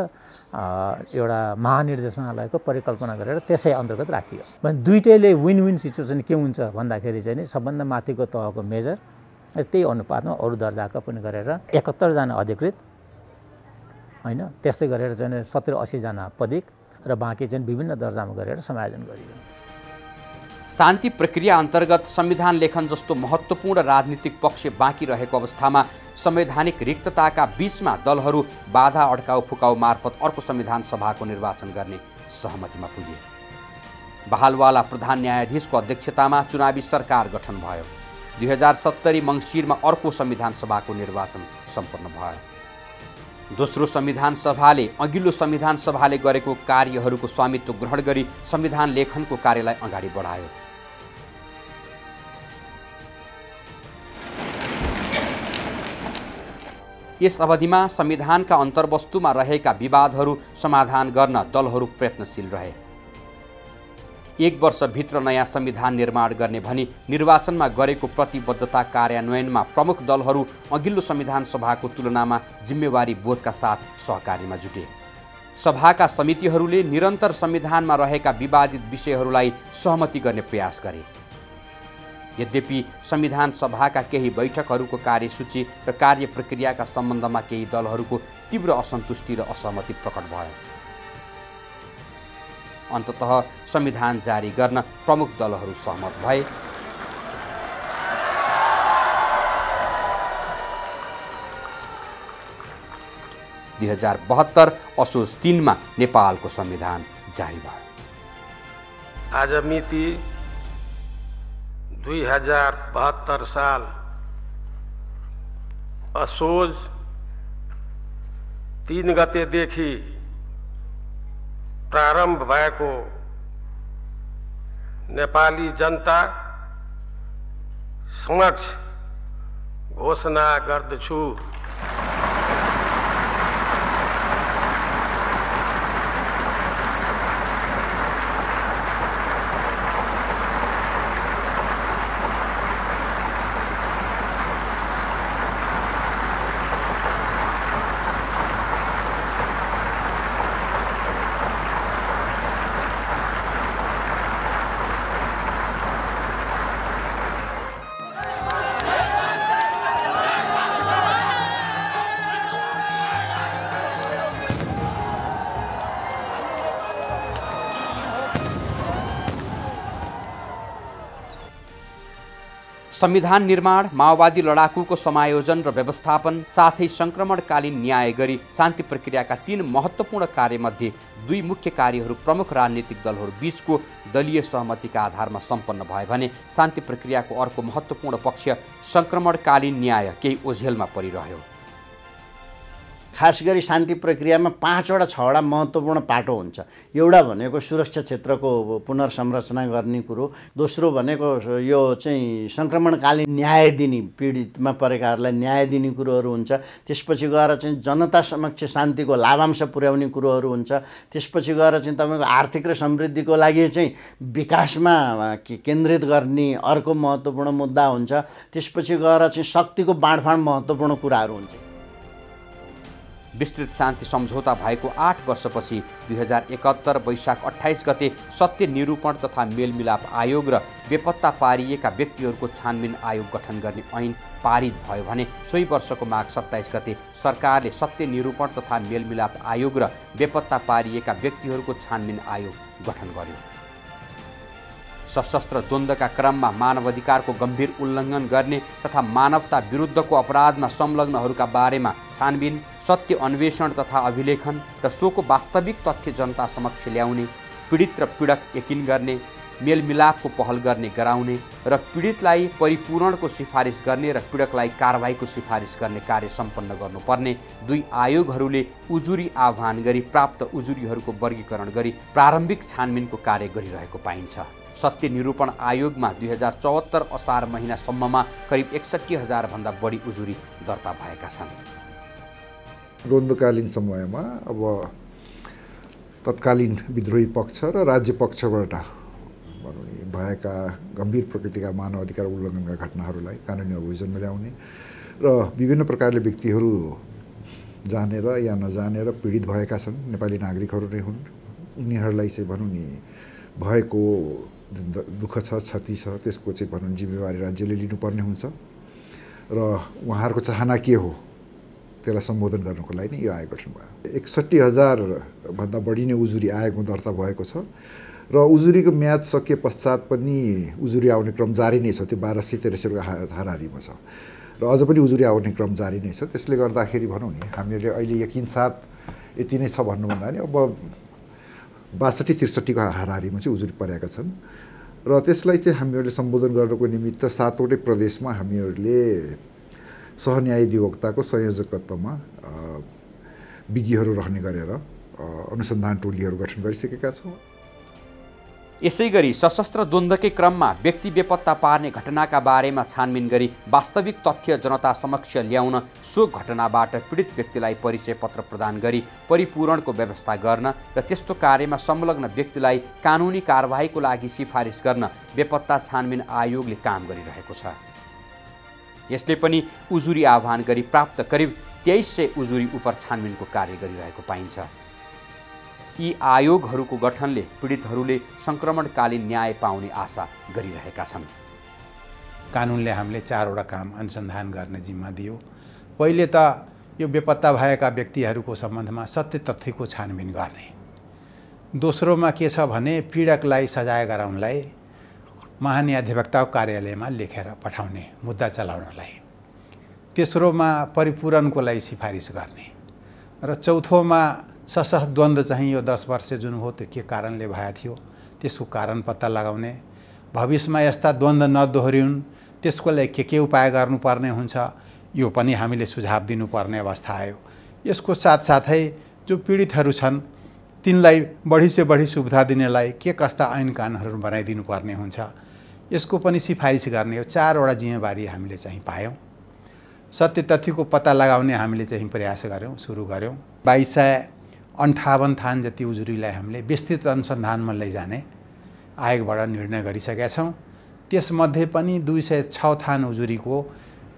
एउटा महानिर्देशनालयको परिकल्पना गरेर त्यसै अन्तर्गत राखियो। भने दुईटैले विन विन सिचुएसन के हुन्छ भन्दाखेरि चाहिँ सबभन्दा माथिको तहको मेजर त्यही अनुपातमा अरू दर्जाको पनि गरेर 71 जना अधिकृत होइन, त्यस्तै गरेर चाहिँ 70-80 जना पदिक र बाँकी चाहिँ विभिन्न दर्जामा गरेर समायोजन गरियो। शान्ति प्रक्रिया अन्तर्गत संविधान लेखन जस्तो महत्त्वपूर्ण राजनीतिक पक्ष बाँकी रहेको अवस्थामा संवैधानिक रिक्तताका बीचमा दलहरू बाधा अड्काउ फुकाउ मार्फत अर्को संविधान सभाको निर्वाचन गर्ने सहमतिमा पुगे। बहालवाला प्रधान न्यायाधीशको अध्यक्षतामा चुनावी सरकार गठन भयो। 2070 मङ्सिरमा अर्को संविधान सभाको निर्वाचन सम्पन्न भयो। दोस्रो संविधान सभाले अघिल्लो संविधान सभाले गरेको कार्यहरूको स्वामित्व ग्रहण गरी संविधान लेखनको कार्यलाई अगाडि बढायो। यस अवधिमा संविधानका अन्तर्वस्तुमा रहेका विवादहरू समाधान गर्न दलहरू प्रयत्नशील रहे। 1 वर्षभित्र नयाँ संविधान निर्माण गर्ने भनी निर्वाचनमा गरेको प्रतिबद्धता कार्यान्वयनमा प्रमुख दलहरू अघिल्लो संविधान सभाको तुलनामा जिम्मेवारी बोधका साथ सहकार्यमा जुटे। सभाका समितिहरूले निरन्तर संविधानमा रहेका विवादित विषयहरूलाई सहमति गर्ने प्रयास गरे। यद्यपि संविधान सभाका केही बैठकहरूको कार्यसूची र कार्य प्रक्रियाका सम्बन्धमा केही दलहरूको तीव्र असन्तुष्टि र असहमति प्रकट भयो। अन्ततः संविधान जारी गर्न प्रमुख दलहरू सहमत भए। दुई 2072 असोज 3 मा नेपालको संविधान जारी भयो। आज मिति 2072 साल असोज 3 गतेदेखि प्रारम्भ भएको नेपाली जनता समक्ष घोषणा गर्दछु। संविधान निर्माण, माओवादी लडाकुको समायोजन र व्यवस्थापन साथै संक्रमणकालीन न्याय गरी शान्ति प्रक्रियाका 3 महत्त्वपूर्ण कार्यमध्ये 2 मुख्य कार्यहरू प्रमुख राजनीतिक दलहरू बीचको दलीय सहमतिका आधारमा सम्पन्न भए भने शान्ति प्रक्रियाको अर्को महत्त्वपूर्ण पक्ष संक्रमणकालीन न्याय केही ओझेलमा परिरह्यो। खास गरी शान्ति प्रक्रियामा 5वटा 6वटा महत्त्वपूर्ण पाटो हुन्छ। एउटा भनेको सुरक्षा क्षेत्रको पुनर्संरचना गर्ने कुरो, दोस्रो भनेको यो चाहिँ सङ्क्रमणकालीन न्याय दिने, पीडितमा परेकाहरूलाई न्याय दिने कुरोहरू हुन्छ। त्यसपछि गएर चाहिँ जनता समक्ष शान्तिको लाभांश पुर्याउने कुरोहरू हुन्छ। त्यसपछि गएर चाहिँ तपाईँको आर्थिक र समृद्धिको लागि चाहिँ विकासमा केन्द्रित गर्ने अर्को महत्त्वपूर्ण मुद्दा हुन्छ। त्यसपछि गएर चाहिँ शक्तिको बाँडफाँड महत्त्वपूर्ण कुराहरू हुन्छ। विस्तृत शान्ति सम्झौता भएको 8 वर्षपछि 2071 वैशाख 28 गते सत्य निरूपण तथा मेलमिलाप आयोग र बेपत्ता पारिएका व्यक्तिहरूको छानबिन आयोग गठन गर्ने ऐन पारित भयो भने सोही वर्षको माघ 27 गते सरकारले सत्य निरूपण तथा मेलमिलाप आयोग र बेपत्ता पारिएका व्यक्तिहरूको छानबिन आयोग गठन गर्यो। सशस्त्र द्वन्द्वका क्रममा मानवाधिकारको गम्भीर उल्लङ्घन गर्ने तथा मानवता विरुद्धको अपराधमा संलग्नहरूका बारेमा छानबिन, सत्य अन्वेषण तथा अभिलेखन र सोको वास्तविक तथ्य जनता समक्ष ल्याउने, पीडित र पीडक यकिन गर्ने, मेलमिलापको पहल गर्ने गराउने र पीडितलाई परिपूरणको सिफारिस गर्ने र पीडकलाई कारबाहीको सिफारिस गर्ने कार्य सम्पन्न गर्नुपर्ने दुई आयोगहरूले उजुरी आह्वान गरी प्राप्त उजुरीहरूको वर्गीकरण गरी प्रारम्भिक छानबिनको कार्य गरिरहेको पाइन्छ। सत्य निरूपण आयोगमा 2074 असार महिनासम्ममा करिब 61,000 भन्दा बढी उजुरी दर्ता भएका छन्। द्वन्द्वकालीन समयमा अब तत्कालीन विद्रोही पक्ष र राज्य पक्षबाट भएका गम्भीर प्रकृतिका मानवाधिकार उल्लङ्घनका घटनाहरूलाई कानुनी अभियोजनमा ल्याउने र विभिन्न प्रकारले व्यक्तिहरू जानेर या नजानेर पीडित भएका छन्, नेपाली नागरिकहरू नै हुन्, उनीहरूलाई चाहिँ भनौँ नि भएको दुःख छ, क्षति छ, त्यसको चाहिँ भनौँ जिम्मेवारी राज्यले लिनुपर्ने हुन्छ र उहाँहरूको चाहना के हो त्यसलाई सम्बोधन गर्नको लागि नै यो आयोग गठन भयो। 61,000 भन्दा बढी नै उजुरी आयोगमा दर्ता भएको छ र उजुरीको म्याद सके पश्चात पनि उजुरी आउने क्रम जारी नै छ। त्यो 1200-1300 हाराहारीमा छ र अझ पनि उजुरी आउने क्रम जारी नै छ। त्यसले गर्दाखेरि भनौँ नि हामीले अहिले यकिन साथ यति नै छ भन्नुभन्दा नि अब 62-63 को हाराहारीमा चाहिँ उजुरी परेका छन् र त्यसलाई चाहिँ हामीहरूले सम्बोधन गर्नको निमित्त 7वटै प्रदेशमा हामीहरूले सहन्याय अधिवक्ताको संयोजकत्वमा विज्ञहरू रहने गरेर अनुसन्धान टोलीहरू गठन गरिसकेका छौँ। यसैगरी सशस्त्र द्वन्द्वकै क्रममा व्यक्ति बेपत्ता पार्ने घटनाका बारेमा छानबिन गरी वास्तविक तथ्य जनता समक्ष ल्याउन, सो घटनाबाट पीडित व्यक्तिलाई परिचय पत्र प्रदान गरी परिपूरणको व्यवस्था गर्न र त्यस्तो कार्यमा संलग्न व्यक्तिलाई कानुनी कारबाहीको लागि सिफारिस गर्न बेपत्ता छानबिन आयोगले काम गरिरहेको छ। यसले पनि उजुरी आह्वान गरी प्राप्त करिब 2300 उजुरी उप छानबिनको कार्य गरिरहेको पाइन्छ। यी आयोगहरूको गठनले पीडितहरूले सङ्क्रमणकालीन न्याय पाउने आशा गरिरहेका छन्। कानुनले हामीले 4वटा काम अनुसन्धान गर्ने जिम्मा दियो। पहिले त यो बेपत्ता भएका व्यक्तिहरूको सम्बन्धमा सत्य तथ्यको छानबिन गर्ने। दोस्रोमा के छ भने पीडकलाई सजाय गराउनलाई महान्यायाधिवक्ताको कार्यालयमा लेखेर पठाउने, मुद्दा चलाउनलाई। तेस्रोमा परिपूरणको लागि सिफारिस गर्ने र चौथोमा सशस्त्र द्वन्द्व चाहिँ यो 10 वर्ष जुन हो त्यो के कारणले भएको थियो त्यसको कारण पत्ता लगाउने, भविष्यमा यस्ता द्वन्द्व नदोहोरिउन् त्यसको लागि के उपाय गर्नुपर्ने हुन्छ यो पनि हामीले सुझाव दिनुपर्ने अवस्था आयो। यसको साथसाथै जो पीडितहरू छन् तिनलाई बढी से बढी सुविधा दिनेलाई के कस्ता ऐन कानुनहरू बनाइदिनु पर्ने हुन्छ यसको पनि सिफारिस गर्ने यो 4वटा जिम्मेवारी हामीले चाहिँ पायौँ। सत्य तथ्यको पत्ता लगाउने हामीले चाहिँ प्रयास गऱ्यौँ, सुरु गऱ्यौँ। 2258 थान जति उजुरीलाई हामीले विस्तृत अनुसन्धानमा लैजाने आयोगबाट निर्णय गरिसकेका छौँ। त्यसमध्ये पनि 206 थान उजुरीको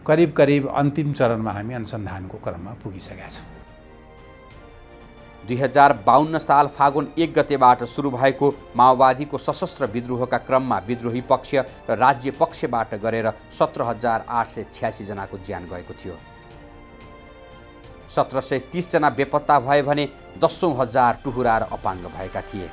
करिब अन्तिम चरणमा हामी अनुसन्धानको क्रममा पुगिसकेका छौँ। 2052 साल फागुन 1 गतेबाट सुरु भएको माओवादीको सशस्त्र विद्रोहका क्रममा विद्रोही पक्ष र राज्य पक्षबाट गरेर 17,886 जनाको ज्यान गएको थियो। 1730 जना बेपत्ता भए भने 10,000 टुहुरा र अपाङ्ग भएका थिए।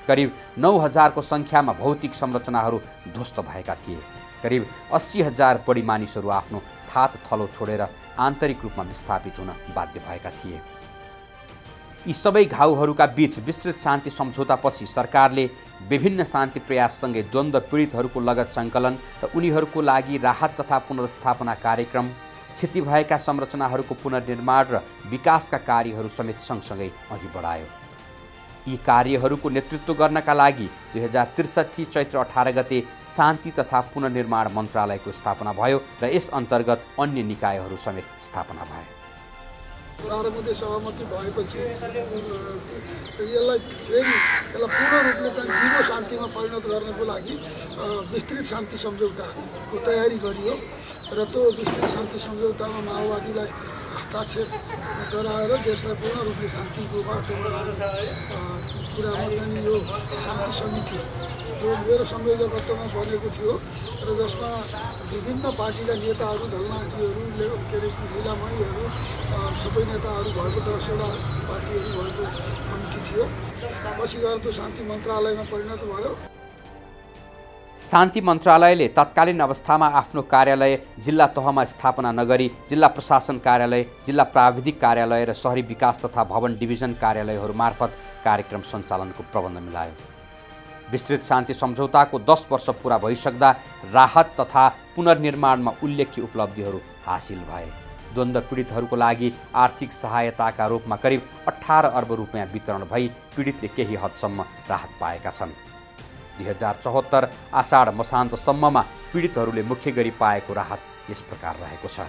करिब 9,000 को सङ्ख्यामा भौतिक संरचनाहरू ध्वस्त भएका थिए। करिब 80,000 बढी मानिसहरू आफ्नो थात थलो छोडेर आन्तरिक रूपमा विस्थापित हुन बाध्य भएका थिए। यी सबै घाउहरूका बीच विस्तृत शान्ति सम्झौतापछि सरकारले विभिन्न शान्ति प्रयाससँगै द्वन्द्व पीडितहरूको लगत सङ्कलन र उनीहरूको लागि राहत तथा पुनर्स्थापना कार्यक्रम, क्षति भएका संरचनाहरूको पुनर्निर्माण र विकासका कार्यहरू समेत सँगसँगै अघि बढायो। यी कार्यहरूको नेतृत्व गर्नका लागि 2063 चैत्र 18 गते शान्ति तथा पुनर्निर्माण मन्त्रालयको स्थापना भयो र यस अन्तर्गत अन्य निकायहरू समेत स्थापना भए। प्रारम्भिक सहमति भएपछि यसलाई पूर्ण रूपले चाहिँ दिगो शान्तिमा परिणत गर्नको लागि विस्तृत शान्ति सम्झौताको तयारी गरियो र त्यो विस्तृत शान्ति सम्झौतामा माओवादीलाई हस्ताक्षर गराएर देशलाई पूर्ण रूपले शान्तिको बाटोमा लाने कुरामा चाहिँ यो शान्ति समिति जो मेरो संयोजकत्वमा बनेको थियो र जसमा विभिन्न पार्टीका नेताहरू, धलनाजीहरू, लीलामणिहरू, सबै नेताहरू भएको 10वटा पार्टीहरू भएको कमिटी थियो। पछि गएर त्यो शान्ति मन्त्रालयमा परिणत भयो। शान्ति मन्त्रालयले तत्कालीन अवस्थामा आफ्नो कार्यालय जिल्ला तहमा स्थापना नगरी जिल्ला प्रशासन कार्यालय, जिल्ला प्राविधिक कार्यालय र शहरी विकास तथा भवन डिभिजन कार्यालयहरू मार्फत कार्यक्रम सञ्चालनको प्रबन्ध मिलायो। विस्तृत शान्ति सम्झौताको 10 वर्ष पुरा भइसक्दा राहत तथा पुनर्निर्माणमा उल्लेख्य उपलब्धिहरू हासिल भए। द्वन्द्व पीडितहरूको लागि आर्थिक सहायताका रूपमा करिब 18 अर्ब रुपियाँ वितरण भई पीडितले केही हदसम्म राहत पाएका छन्। 2074 आषाढ मसान्तसम्ममा पीडितहरूले मुख्य गरी पाएको राहत यस प्रकार रहेको छ।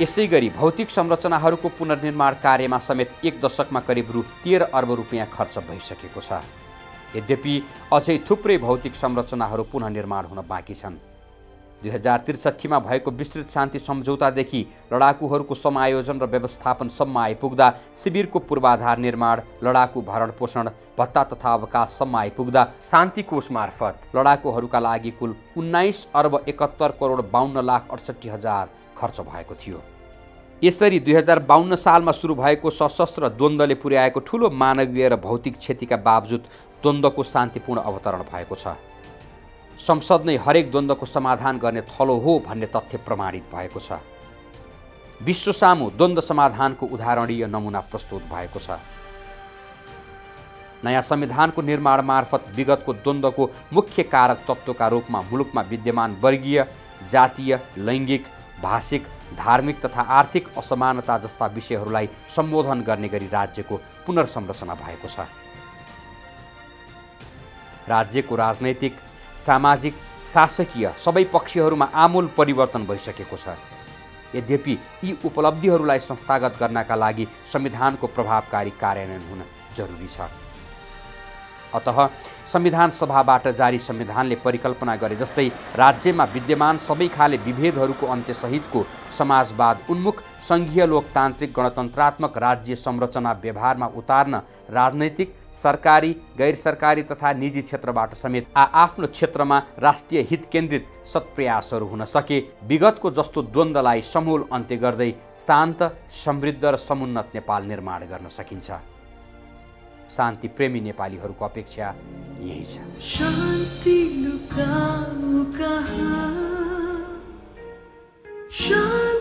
यसैगरी भौतिक संरचनाहरूको पुनर्निर्माण कार्यमा समेत 1 दशकमा करिब रु 13 अर्ब रुपियाँ खर्च भइसकेको छ। यद्यपि अझै थुप्रै भौतिक संरचनाहरू पुनः निर्माण हुन बाँकी छन्। 2063 भएको विस्तृत शान्ति सम्झौतादेखि लडाकुहरूको समायोजन र व्यवस्थापनसम्म आइपुग्दा, शिविरको पूर्वाधार निर्माण, लडाकु भरण पोषण, भत्ता तथा अवकाशसम्म आइपुग्दा शान्ति कोष मार्फत लडाकुहरूका लागि कुल 19 अर्ब 71 करोड 52 लाख 68 हजार खर्च भएको थियो। यसरी 2052 सालमा सुरु भएको सशस्त्र द्वन्द्वले पुर्याएको ठूलो मानवीय र भौतिक क्षतिका बावजुद द्वन्द्वको शान्तिपूर्ण अवतरण भएको छ। संसद नै हरेक द्वन्द्वको समाधान गर्ने थलो हो भन्ने तथ्य प्रमाणित भएको छ। विश्व सामु द्वन्द्व समाधानको उदाहरणीय नमुना प्रस्तुत भएको छ। नयाँ संविधानको निर्माण मार्फत विगतको द्वन्द्वको मुख्य कारक तत्त्वका रूपमा मुलुकमा विद्यमान वर्गीय, जातीय, लैङ्गिक, भाषिक, धार्मिक तथा आर्थिक असमानता जस्ता विषयहरूलाई सम्बोधन गर्ने गरी राज्यको पुनर्संरचना भएको छ। राज्यको राजनैतिक, सामाजिक, शासकीय सबै पक्षहरूमा आमूल परिवर्तन भइसकेको छ। यद्यपि यी उपलब्धिहरूलाई संस्थागत गर्नका लागि संविधानको प्रभावकारी कार्यान्वयन हुन जरुरी छ। अतः संविधान सभाबाट जारी संविधानले परिकल्पना गरे जस्तै राज्यमा विद्यमान सबै खाले विभेदहरूको अन्त्यसहितको समाजवाद उन्मुख सङ्घीय लोकतान्त्रिक गणतन्त्रात्मक राज्य संरचना व्यवहारमा उतार्न राजनैतिक, सरकारी, गैर सरकारी तथा निजी क्षेत्रबाट समेत आफ्नो क्षेत्रमा राष्ट्रिय हित केन्द्रित सत्प्रयासहरू हुन सके विगतको जस्तो द्वन्द्वलाई समूल अन्त्य गर्दै शान्त, समृद्ध र समुन्नत नेपाल निर्माण गर्न सकिन्छ। शान्ति प्रेमी नेपालीहरूको अपेक्षा यही छ। शान्ति लुकाऊ कहाँ, शान्ति